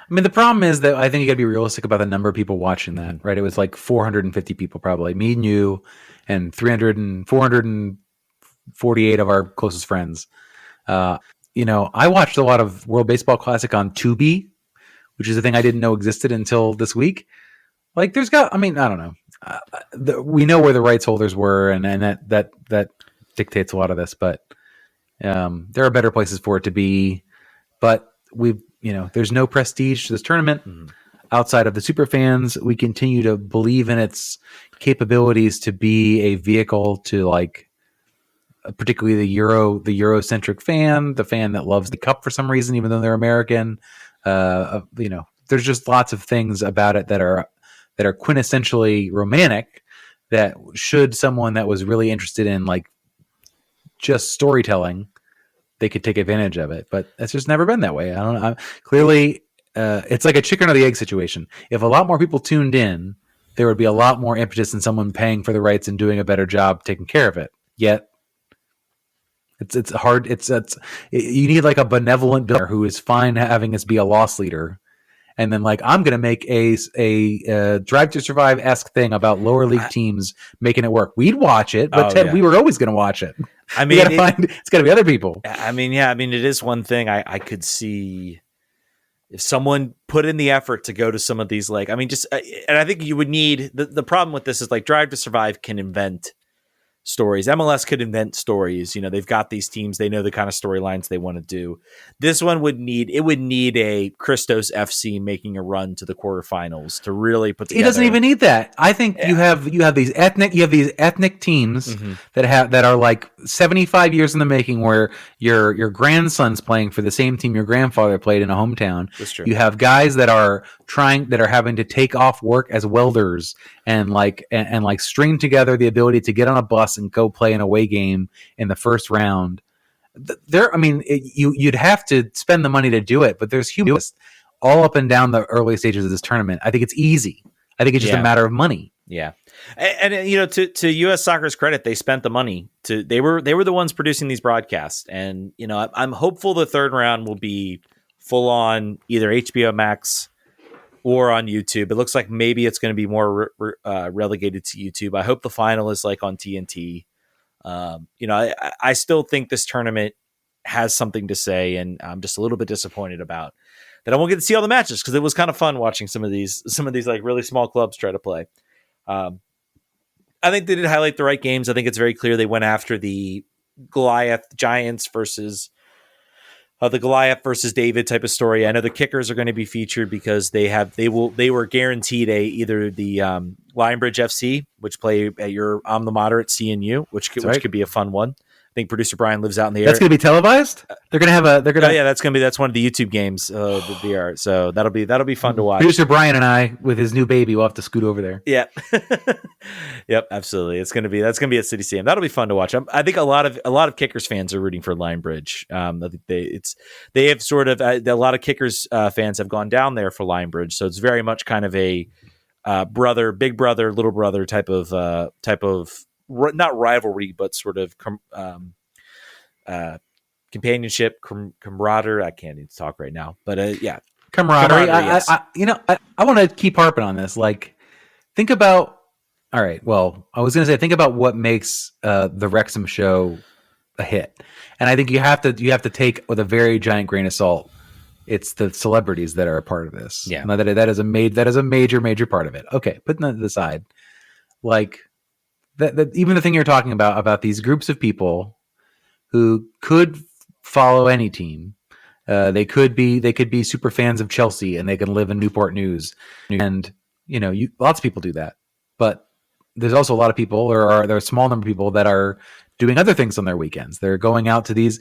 Speaker 3: mean, the problem is that I think you got to be realistic about the number of people watching that, right? It was like 450 people probably, me and you, and 448 of our closest friends. I watched a lot of World Baseball Classic on Tubi, which is a thing I didn't know existed until this week. Like, I don't know. We know where the rights holders were, and that dictates a lot of this, but there are better places for it to be. But there's no prestige to this tournament outside of the super fans. We continue to believe in its capabilities to be a vehicle to, like, particularly the Eurocentric fan, the fan that loves the cup for some reason, even though they're American. There's just lots of things about it that are quintessentially romantic, that should someone that was really interested in, like, just storytelling, they could take advantage of it. But that's just never been that way. I don't know. Clearly, it's like a chicken or the egg situation. If a lot more people tuned in, there would be a lot more impetus in someone paying for the rights and doing a better job taking care of it. Yet, it's hard. You need like a benevolent billionaire who is fine having us be a loss leader, and then, like, I'm going to make a Drive to Survive-esque thing about lower league teams making it work. We'd watch it, but Ted, we were always going to watch it.
Speaker 1: I mean,
Speaker 3: it's got to be other people.
Speaker 1: I mean, it is one thing I could see if someone put in the effort to go to some of these, like, I mean, and I think you would need, the problem with this is, like, Drive to Survive can invent stories. MLS could invent stories. They've got these teams. They know the kind of storylines they want to do. This one would need a Christos FC making a run to the quarterfinals to really put together.
Speaker 3: He doesn't even need that. I think you have these ethnic teams that are like 75 years in the making, where your grandson's playing for the same team your grandfather played in a hometown.
Speaker 1: That's true.
Speaker 3: You have guys that are having to take off work as welders and string together the ability to get on a bus and go play an away game in the first round. You'd have to spend the money to do it, but there's humans all up and down the early stages of this tournament. I think it's easy. I think it's just a matter of money.
Speaker 1: Yeah. And to US Soccer's credit, they spent the money they were the ones producing these broadcasts. And, I'm hopeful the third round will be full on either HBO Max or on YouTube. It looks like maybe it's going to be more relegated to YouTube. I hope the final is like on TNT. I still think this tournament has something to say, and I'm just a little bit disappointed about that I won't get to see all the matches, because it was kind of fun watching some of these like really small clubs try to play. I think they did highlight the right games. I think it's very clear they went after the Goliath Giants versus the Goliath versus David type of story. I know the kickers are going to be featured because they were guaranteed either the Lionbridge FC, which play at your the moderate CNU, which could be a fun one. I think producer Brian lives out in the area.
Speaker 3: That's going to be televised. They're going to have
Speaker 1: that's one of the YouTube games. The VR, so that'll be fun to watch.
Speaker 3: Producer Brian and I, with his new baby, will have to scoot over there.
Speaker 1: Yeah, yep, absolutely. That's going to be at City Stadium. That'll be fun to watch. I think a lot of Kickers fans are rooting for Lionbridge. I think they have sort of a lot of Kickers fans have gone down there for Lionbridge, so it's very much kind of a big brother, little brother type of not rivalry, but sort of companionship, camaraderie. I can't even talk right now, but
Speaker 3: camaraderie.
Speaker 1: Yes.
Speaker 3: I want to keep harping on this. Like, think about. All right. Well, I was going to say, think about what makes the Wrexham show a hit, and I think you have to take with a very giant grain of salt. It's the celebrities that are a part of this.
Speaker 1: Yeah,
Speaker 3: that is a major part of it. Okay, putting that to the side, like. That even the thing you're talking about these groups of people who could follow any team, they could be super fans of Chelsea and they can live in Newport News, and lots of people do that. But there's also a lot of people, there are a small number of people that are doing other things on their weekends. They're going out to the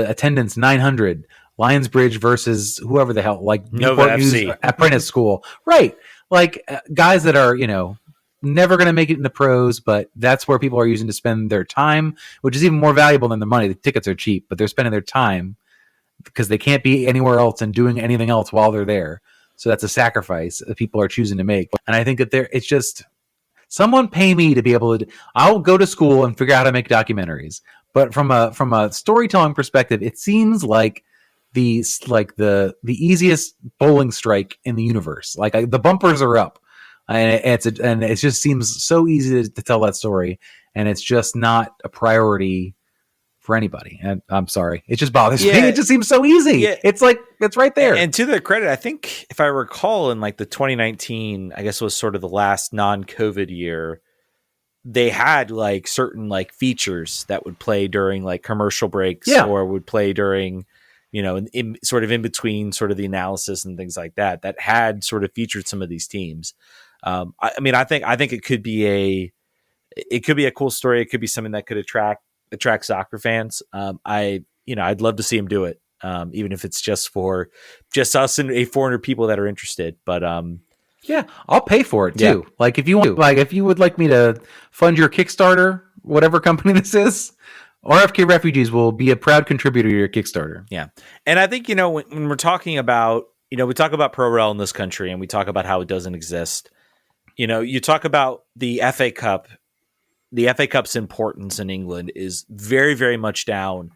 Speaker 3: attendance 900 Lionsbridge versus whoever the hell, like
Speaker 1: Nova
Speaker 3: Newport
Speaker 1: FC.
Speaker 3: News apprentice school, right? Like guys that are never going to make it in the pros, but that's where people are using to spend their time, which is even more valuable than the money. The tickets are cheap, but they're spending their time because they can't be anywhere else and doing anything else while they're there. So that's a sacrifice that people are choosing to make. And I think that it's just, someone pay me to be able to, I'll go to school and figure out how to make documentaries. But from a storytelling perspective, it seems like the easiest bowling strike in the universe. Like the bumpers are up, and it just seems so easy to tell that story, and it's just not a priority for anybody. And I'm sorry, it just bothers me. It just seems so easy. Yeah. It's like it's right there.
Speaker 1: And to their credit, I think if I recall, in like the 2019, I guess was sort of the last non-COVID year, they had like certain like features that would play during like commercial breaks, or would play during, in sort of in between sort of the analysis and things like that had sort of featured some of these teams. I think it could be a cool story. It could be something that could attract soccer fans. I'd love to see him do it. Even if it's just us and 400 people that are interested, but,
Speaker 3: yeah, I'll pay for it too. Yeah. Like if you would like me to fund your Kickstarter, whatever company this is, RFK Refugees will be a proud contributor to your Kickstarter.
Speaker 1: Yeah. And I think, when we're talking about, we talk about pro rel in this country and we talk about how it doesn't exist. You talk about the FA Cup. The FA Cup's importance in England is very, very much down.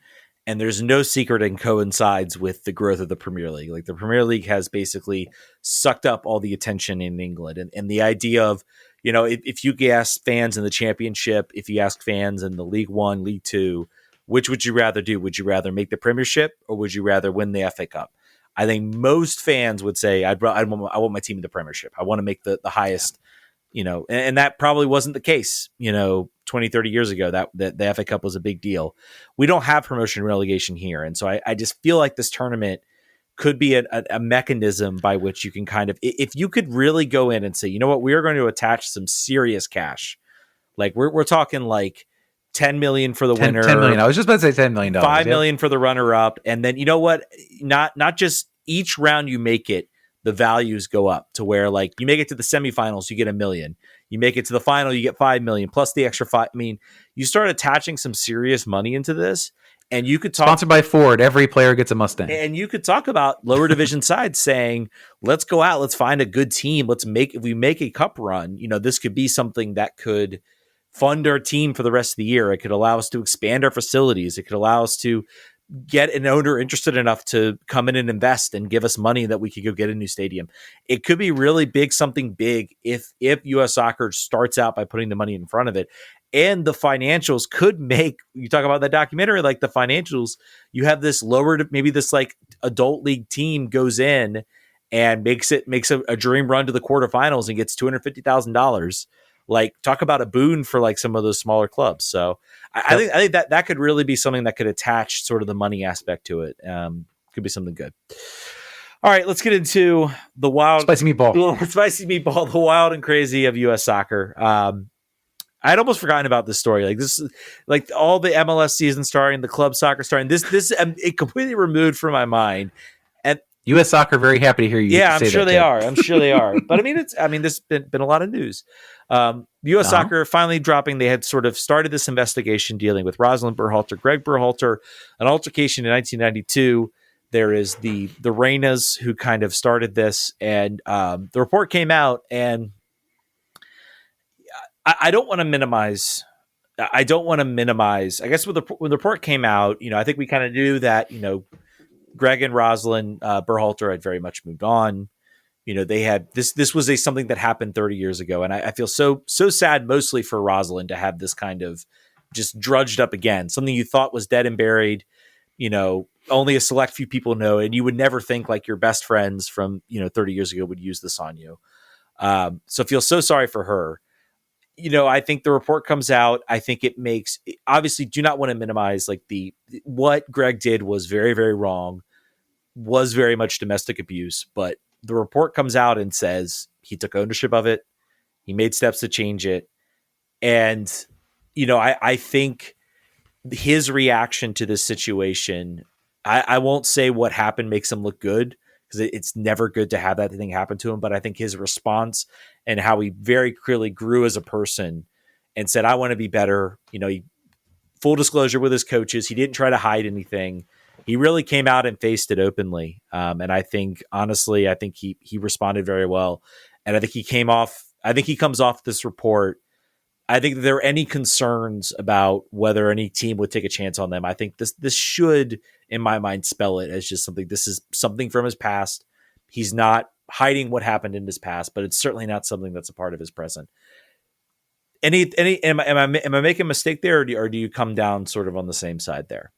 Speaker 1: And there's no secret and coincides with the growth of the Premier League. Like the Premier League has basically sucked up all the attention in England. And the idea of, if you ask fans in the Championship, if you ask fans in the League One, League Two, which would you rather do? Would you rather make the Premiership or would you rather win the FA Cup? I think most fans would say, I want my team in the Premiership. I want to make the highest, and that probably wasn't the case, 20, 30 years ago, that the FA Cup was a big deal. We don't have promotion and relegation here. And so I just feel like this tournament could be a mechanism by which you can kind of, if you could really go in and say, you know what, we are going to attach some serious cash. Like we're talking like 10 million for the winner.
Speaker 3: 10 million. I was just about to say $10 million.
Speaker 1: 5 million for the runner up. And then, you know what, not just each round you make it, the values go up to where like you make it to the semifinals, you get $1 million. You make it to the final, you get 5 million plus the extra 5. I mean, you start attaching some serious money into this, and you could talk
Speaker 3: sponsored by Ford. Every player gets a Mustang,
Speaker 1: and you could talk about lower division sides saying, "Let's go out, let's find a good team. If we make a cup run, this could be something that could fund our team for the rest of the year. It could allow us to expand our facilities. It could allow us to get an owner interested enough to come in and invest and give us money that we could go get a new stadium. It could be really big, something big if U.S. Soccer starts out by putting the money in front of it. And the financials could make, you talk about that documentary, like the financials, you have this maybe this like adult league team goes in and makes a dream run to the quarterfinals and gets $250,000. Like talk about a boon for like some of those smaller clubs. So I think that could really be something that could attach sort of the money aspect to it. Could be something good. All right, let's get into the wild
Speaker 3: spicy
Speaker 1: meatball, the wild and crazy of U.S. soccer. I'd almost forgotten about this story. Like this, like all the MLS season starting, the club soccer starting. This it completely removed from my mind. And
Speaker 3: U.S. Soccer very happy to hear you.
Speaker 1: Yeah, I'm sure they are. I'm sure they are. But there's been a lot of news. U.S. Soccer finally dropping. They had sort of started this investigation dealing with Reyna-Berhalter, Greg Berhalter, an altercation in 1992. There is the Reynas who kind of started this, and the report came out, and I don't want to minimize. I guess when the report came out, I think we kind of knew that Greg and Rosalind Berhalter had very much moved on. They had this was something that happened 30 years ago. And I feel so sad, mostly for Rosalind, to have this kind of just drudged up again, something you thought was dead and buried, only a select few people know. And you would never think like your best friends from, 30 years ago would use this on you. So I feel so sorry for her. I think the report comes out. I think it makes, obviously do not want to minimize like what Greg did was very, very wrong, was very much domestic abuse, but the report comes out and says he took ownership of it. He made steps to change it. And, I think his reaction to this situation, I won't say what happened makes him look good, because it's never good to have that thing happen to him. But I think his response and how he very clearly grew as a person and said, I want to be better. Full disclosure with his coaches, he didn't try to hide anything. He really came out and faced it openly. And I think, honestly, he responded very well. And I think he comes off this report. I think if there are any concerns about whether any team would take a chance on them, I think this should in my mind, spell it as just something. This is something from his past. He's not hiding what happened in his past, but it's certainly not something that's a part of his present. Am I making a mistake there, or do you come down sort of on the same side there?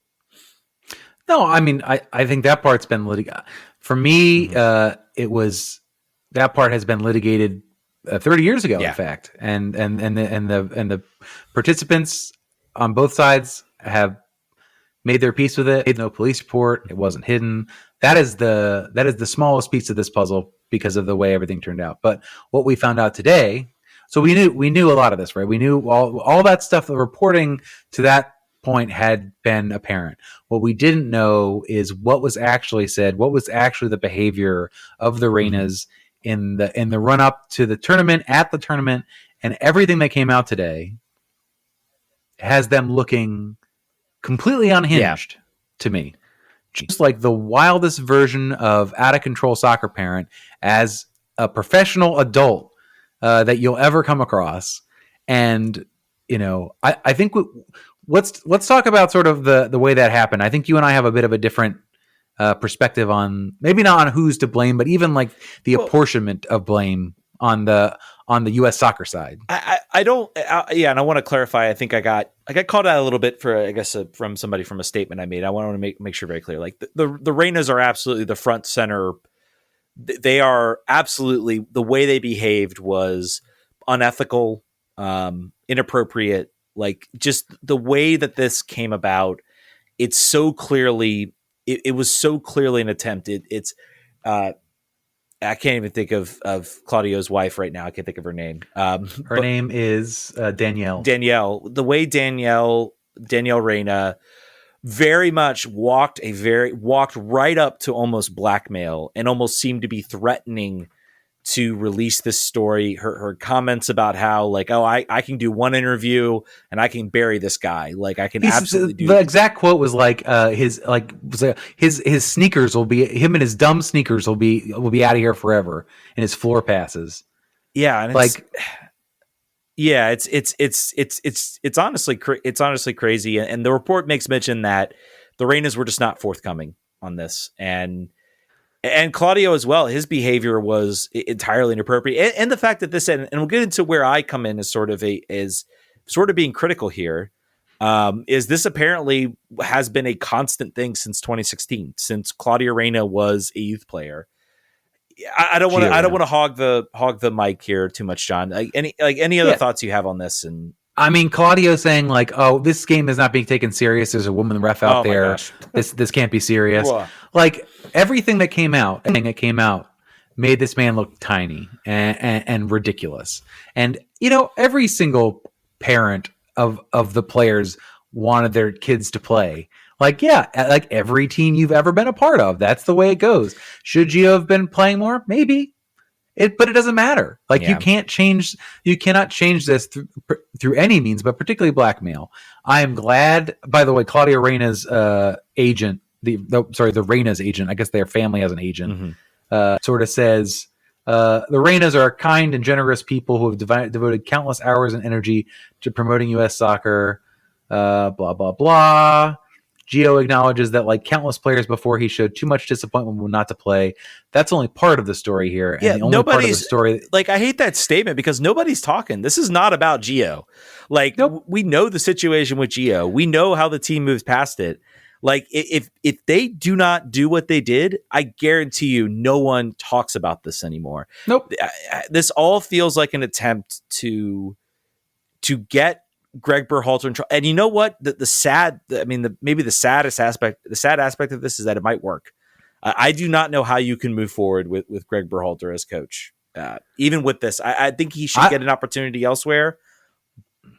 Speaker 3: No, I mean, I think that part's been litigated. For me, it was, that part has been litigated 30 years ago, in fact, and the participants on both sides have made their peace with it. No police report. It wasn't hidden. That is the smallest piece of this puzzle because of the way everything turned out. But what we found out today, so we knew a lot of this, right? We knew all that stuff. The reporting to that point had been apparent. What we didn't know is what was actually said, what was actually the behavior of the Reynas in the run up to the tournament, at the tournament, and everything that came out today has them looking completely unhinged to me. Just like the wildest version of out of control soccer parent as a professional adult that you'll ever come across. And, I think let's talk about sort of the way that happened. I think you and I have a bit of a different perspective on, maybe not on who's to blame, but even like the apportionment of blame on the U.S. soccer side.
Speaker 1: I don't. And I want to clarify. I think I got called out a little bit for, I guess, from somebody from a statement I made. I want to make sure very clear. Like the Reynas are absolutely the front center. They are absolutely, the way they behaved was unethical, inappropriate. Like just the way that this came about, it's so clearly. It was so clearly an attempt. It's. I can't even think of Claudio's wife right now. I can't think of her name.
Speaker 3: Her name is Danielle.
Speaker 1: Danielle. The way Danielle Reyna very much walked right up to almost blackmail and almost seemed to be threatening to release this story. Her comments about how like, oh, I can do one interview and I can bury this guy. Like I can absolutely do.
Speaker 3: The exact quote was like his sneakers will be, him and his dumb sneakers will be out of here forever, and his floor passes.
Speaker 1: Yeah, and
Speaker 3: like
Speaker 1: it's honestly crazy. And the report makes mention that the Reynas were just not forthcoming on this, and Claudio as well. His behavior was entirely inappropriate, and the fact that this, and we'll get into where I come in as sort of being critical here, is this apparently has been a constant thing since 2016, since Claudio Reyna was a youth player. I don't want to hog the mic here too much, John. Any other thoughts you have on this? And
Speaker 3: I mean, Claudio saying like, "Oh, this game is not being taken serious. There's a woman ref out there. This can't be serious." Whoa. Like everything that came out, made this man look tiny and ridiculous. And every single parent of the players wanted their kids to play. Like every team you've ever been a part of, that's the way it goes. Should you have been playing more? Maybe. But it doesn't matter. Like you cannot change this through any means, but particularly blackmail. I am glad, by the way, Claudio Reyna's agent, the Reyna's agent, I guess their family has an agent, sort of says, the Reynas are kind and generous people who have devoted countless hours and energy to promoting U.S. soccer, blah, blah, blah. Gio acknowledges that like countless players before he showed too much disappointment when not to play. That's only part of the story here. And the only part of the story.
Speaker 1: Like, I hate that statement because nobody's talking. This is not about Gio. Like, we know the situation with Gio. We know how the team moves past it. Like, if they do not do what they did, I guarantee you no one talks about this anymore.
Speaker 3: Nope.
Speaker 1: This all feels like an attempt to get Greg Berhalter in trouble. And you know what? Maybe the sad aspect of this is that it might work. I do not know how you can move forward with Greg Berhalter as coach. Even with this, I think he should get an opportunity elsewhere.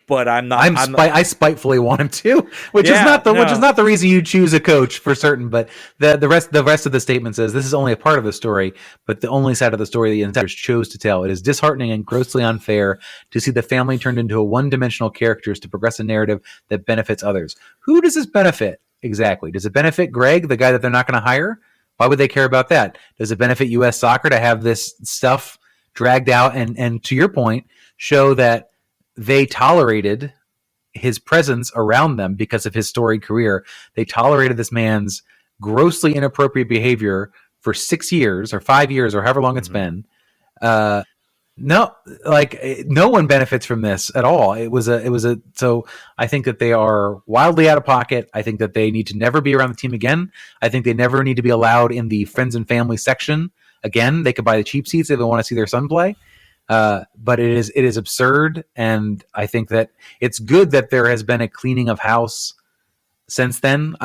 Speaker 1: But I'm not.
Speaker 3: I spitefully want him to, which is not the reason you choose a coach for certain. But the rest of the statement says this is only a part of the story, but the only side of the story the insiders chose to tell. It is disheartening and grossly unfair to see the family turned into a one-dimensional characters to progress a narrative that benefits others. Who does this benefit exactly? Does it benefit Greg, the guy that they're not going to hire? Why would they care about that? Does it benefit U.S. soccer to have this stuff dragged out and to your point, show that they tolerated his presence around them because of his storied career? They tolerated this man's grossly inappropriate behavior for 6 years or 5 years or however long it's been. No one benefits from this at all. So I think that they are wildly out of pocket. I think that they need to never be around the team again. I think they never need to be allowed in the friends and family section again. They could buy the cheap seats if they want to see their son play. But it is absurd. And I think that it's good that there has been a cleaning of house since then.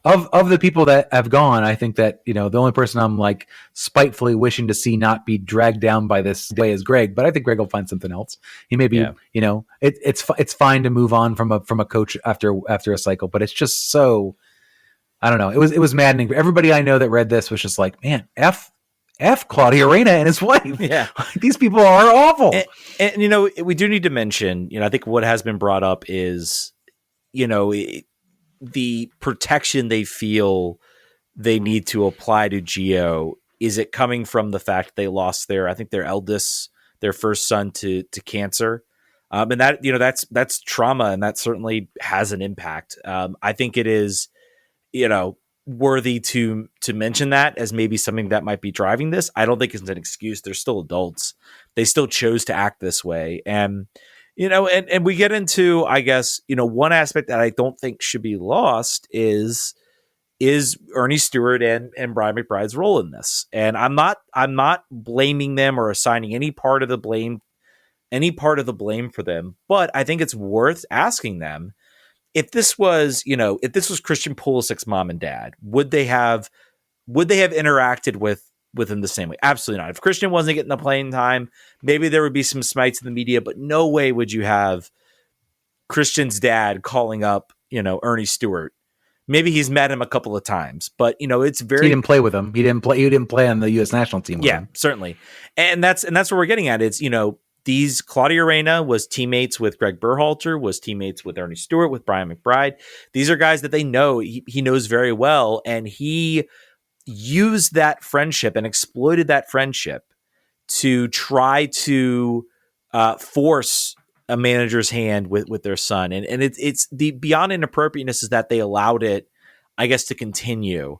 Speaker 3: Of the people that have gone, I think that, the only person I'm like spitefully wishing to see not be dragged down by this way is Greg, but I think Greg will find something else. He may be, it's fine to move on from a coach after a cycle, but it's just so, I don't know. It was maddening. Everybody I know that read this was just like, man, F Claudio Reyna and his wife.
Speaker 1: Yeah.
Speaker 3: These people are awful.
Speaker 1: And we do need to mention, I think what has been brought up is, the protection they feel they need to apply to Gio. Is it coming from the fact they lost their first son to cancer? And that, that's trauma, and that certainly has an impact. I think it is, worthy to mention that as maybe something that might be driving this. I don't think it's an excuse. They're still adults. They still chose to act this way. And, and we get into, I guess, one aspect that I don't think should be lost is Ernie Stewart and Brian McBride's role in this. And I'm not blaming them or assigning any part of the blame for them, but I think it's worth asking them if this was Christian Pulisic's mom and dad, would they have interacted with him the same way? Absolutely not. If Christian wasn't getting the playing time, maybe there would be some smites in the media, but no way would you have Christian's dad calling up, Ernie Stewart. Maybe he's met him a couple of times, but it's very.
Speaker 3: He didn't play with him. He didn't play on the U.S. national team.
Speaker 1: Yeah, certainly, and that's what we're getting at. It's these Claudio Reyna was teammates with Reyna-Berhalter, was teammates with Ernie Stewart, with Brian McBride. These are guys that they know. He knows very well, and he used that friendship and exploited that friendship to try to force a manager's hand with their son. And it's the beyond inappropriateness is that they allowed it, I guess, to continue.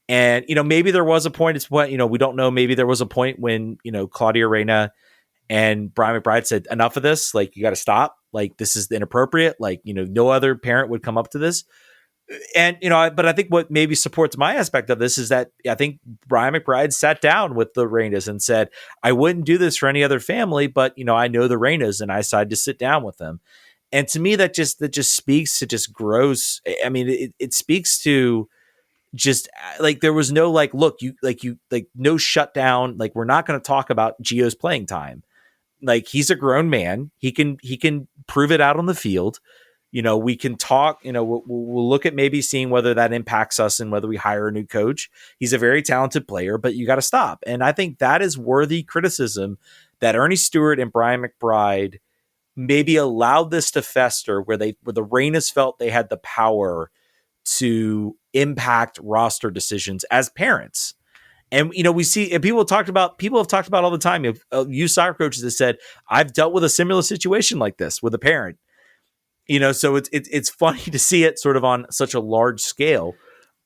Speaker 1: And, maybe there was a point, we don't know. Maybe there was a point when, Claudio Reyna and Brian McBride said, enough of this. Like, you got to stop. Like, this is inappropriate. Like, no other parent would come up to this. And, but I think what maybe supports my aspect of this is that I think Brian McBride sat down with the Reynas and said, I wouldn't do this for any other family, but, I know the Reynas and I decided to sit down with them. And to me, that just speaks to just gross. I mean, it speaks to just like, there was no, no shutdown. Like, we're not going to talk about Gio's playing time. Like, he's a grown man. He can prove it out on the field. We can talk, we'll look at maybe seeing whether that impacts us and whether we hire a new coach. He's a very talented player, but you got to stop. And I think that is worthy criticism that Ernie Stewart and Brian McBride maybe allowed this to fester where the Reynas felt they had the power to impact roster decisions as parents. And, we see, and people have talked about all the time. Youth soccer coaches have said, I've dealt with a similar situation like this with a parent. So it's funny to see it sort of on such a large scale.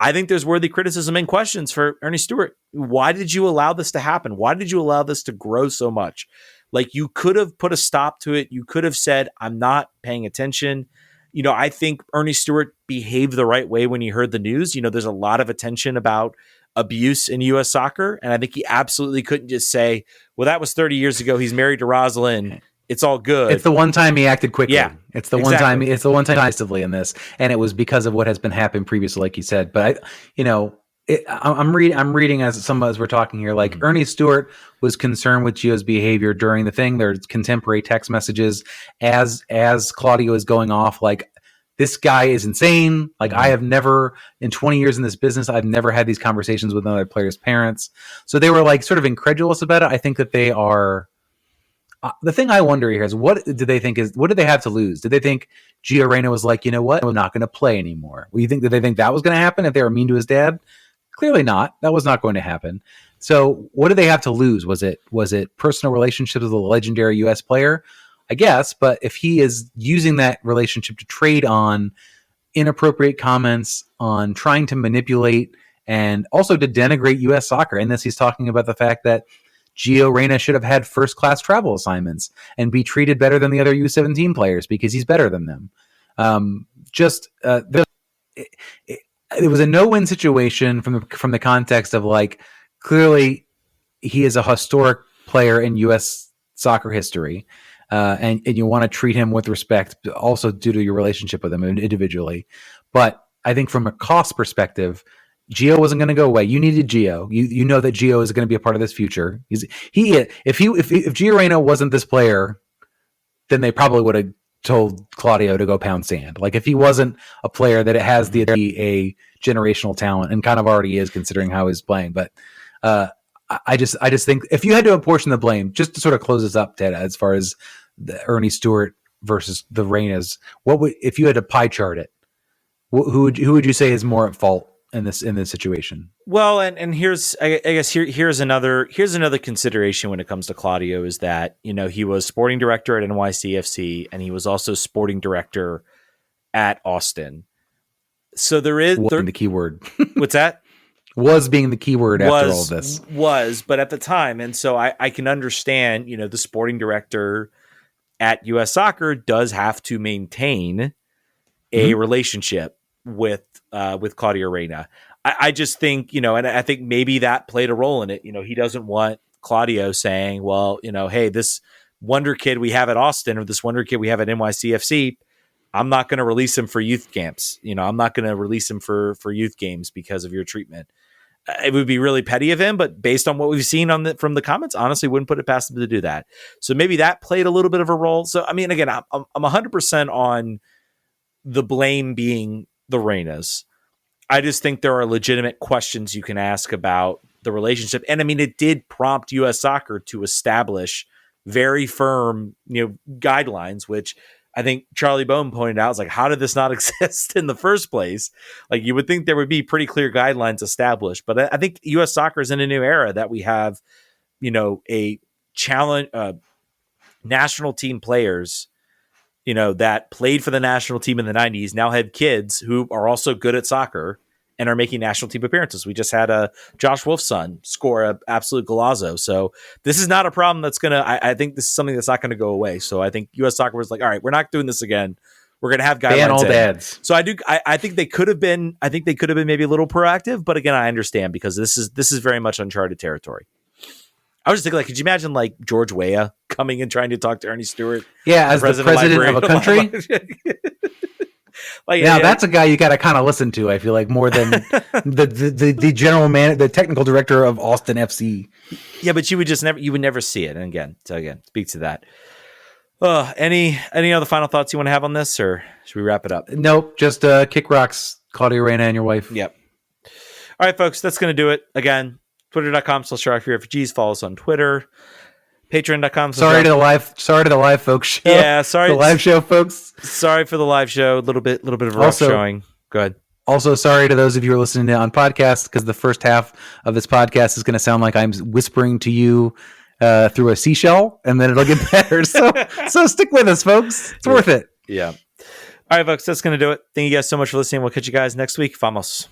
Speaker 1: I think there's worthy criticism and questions for Ernie Stewart. Why did you allow this to happen? Why did you allow this to grow so much? Like, you could have put a stop to it. You could have said, I'm not paying attention. I think Ernie Stewart behaved the right way when he heard the news. There's a lot of attention about abuse in U.S. soccer. And I think he absolutely couldn't just say, well, that was 30 years ago. He's married to Rosalind. It's all good.
Speaker 3: It's the one time he acted quickly.
Speaker 1: Yeah,
Speaker 3: it's the one time. It's the one time decisively in this, and it was because of what has been happening previously, like you said. But I'm reading as we're talking here. Like, Ernie Stewart was concerned with Gio's behavior during the thing. There's contemporary text messages as Claudio is going off. Like, this guy is insane. Like, I have never, in 20 years in this business, I've never had these conversations with another player's parents. So they were like sort of incredulous about it. I think that they are. The thing I wonder here is, what did they have to lose? Did they think Gio Reyna was like, you know what, I'm not going to play anymore? Did they think that was going to happen if they were mean to his dad? Clearly not. That was not going to happen. So what did they have to lose? Was it personal relationships with a legendary U.S. player? I guess, but if he is using that relationship to trade on, inappropriate comments, on trying to manipulate and also to denigrate U.S. soccer. In this, he's talking about the fact that Gio Reyna should have had first-class travel assignments and be treated better than the other U17 players because he's better than them. It was a no-win situation from the context of, like, clearly he is a historic player in U.S. soccer history, and you want to treat him with respect, also due to your relationship with him individually. But I think from a cost perspective, Gio wasn't going to go away. You needed Gio. You know that Gio is going to be a part of this future. If Gio Reyna wasn't this player, then they probably would have told Claudio to go pound sand. Like, if he wasn't a player that has a generational talent, and kind of already is considering how he's playing. But I just think if you had to apportion the blame, just to sort of close this up, Ted, as far as the Ernie Stewart versus the Reynas, if you had to pie chart it? Who would you say is more at fault in this situation?
Speaker 1: Well, and here's another consideration when it comes to Claudio is that, he was sporting director at NYCFC and he was also sporting director at Austin. So there is
Speaker 3: the keyword.
Speaker 1: What's that?
Speaker 3: Was being the keyword after all of this.
Speaker 1: But at the time, and so I can understand, the sporting director at US Soccer does have to maintain a relationship with Claudio Reyna. I just think, and I think maybe that played a role in it. He doesn't want Claudio saying, well, hey, this wonder kid we have at Austin or this wonder kid we have at NYCFC, I'm not going to release him for youth camps. I'm not going to release him for youth games because of your treatment. It would be really petty of him, but based on what we've seen from the comments, honestly, wouldn't put it past him to do that. So maybe that played a little bit of a role. So, I mean, again, I'm 100% on the blame being the Reynas. I just think there are legitimate questions you can ask about the relationship. And I mean, it did prompt US Soccer to establish very firm, guidelines, which I think Charlie Bone pointed out, is like, how did this not exist in the first place? Like, you would think there would be pretty clear guidelines established, but I think US Soccer is in a new era that we have, a challenge, national team players, that played for the national team in the 90s now have kids who are also good at soccer and are making national team appearances. We just had a Josh Wolf's son score an absolute golazo. So this is not a problem that's going to, I think this is something that's not going to go away. So I think US Soccer was like, all right, we're not doing this again. We're going to have guidelines.
Speaker 3: Ban all dads.
Speaker 1: So I think they could have been maybe a little proactive, but again, I understand because this is very much uncharted territory. I was just thinking, like, could you imagine like George Weah coming and trying to talk to Ernie Stewart?
Speaker 3: Yeah, as the president of a country. That's a guy you got to kind of listen to. I feel like more than the general man, the technical director of Austin FC.
Speaker 1: Yeah, but you would never see it. And again, speak to that. Any other final thoughts you want to have on this, or should we wrap it up?
Speaker 3: Nope, just kick rocks, Claudio Reyna and your wife.
Speaker 1: Yep. All right, folks, that's going to do it. Again, Twitter.com/RFK Refugees. Follow us on Twitter. Patreon.com.
Speaker 3: Sorry to the live folks show.
Speaker 1: Yeah, sorry.
Speaker 3: The live show, folks.
Speaker 1: Sorry for the live show. A little bit of a rough showing. Go ahead.
Speaker 3: Also, sorry to those of you who are listening to on podcast, because the first half of this podcast is going to sound like I'm whispering to you through a seashell, and then it'll get better. So stick with us, folks. It's worth it.
Speaker 1: Yeah. All right, folks, that's going to do it. Thank you guys so much for listening. We'll catch you guys next week. Vamos.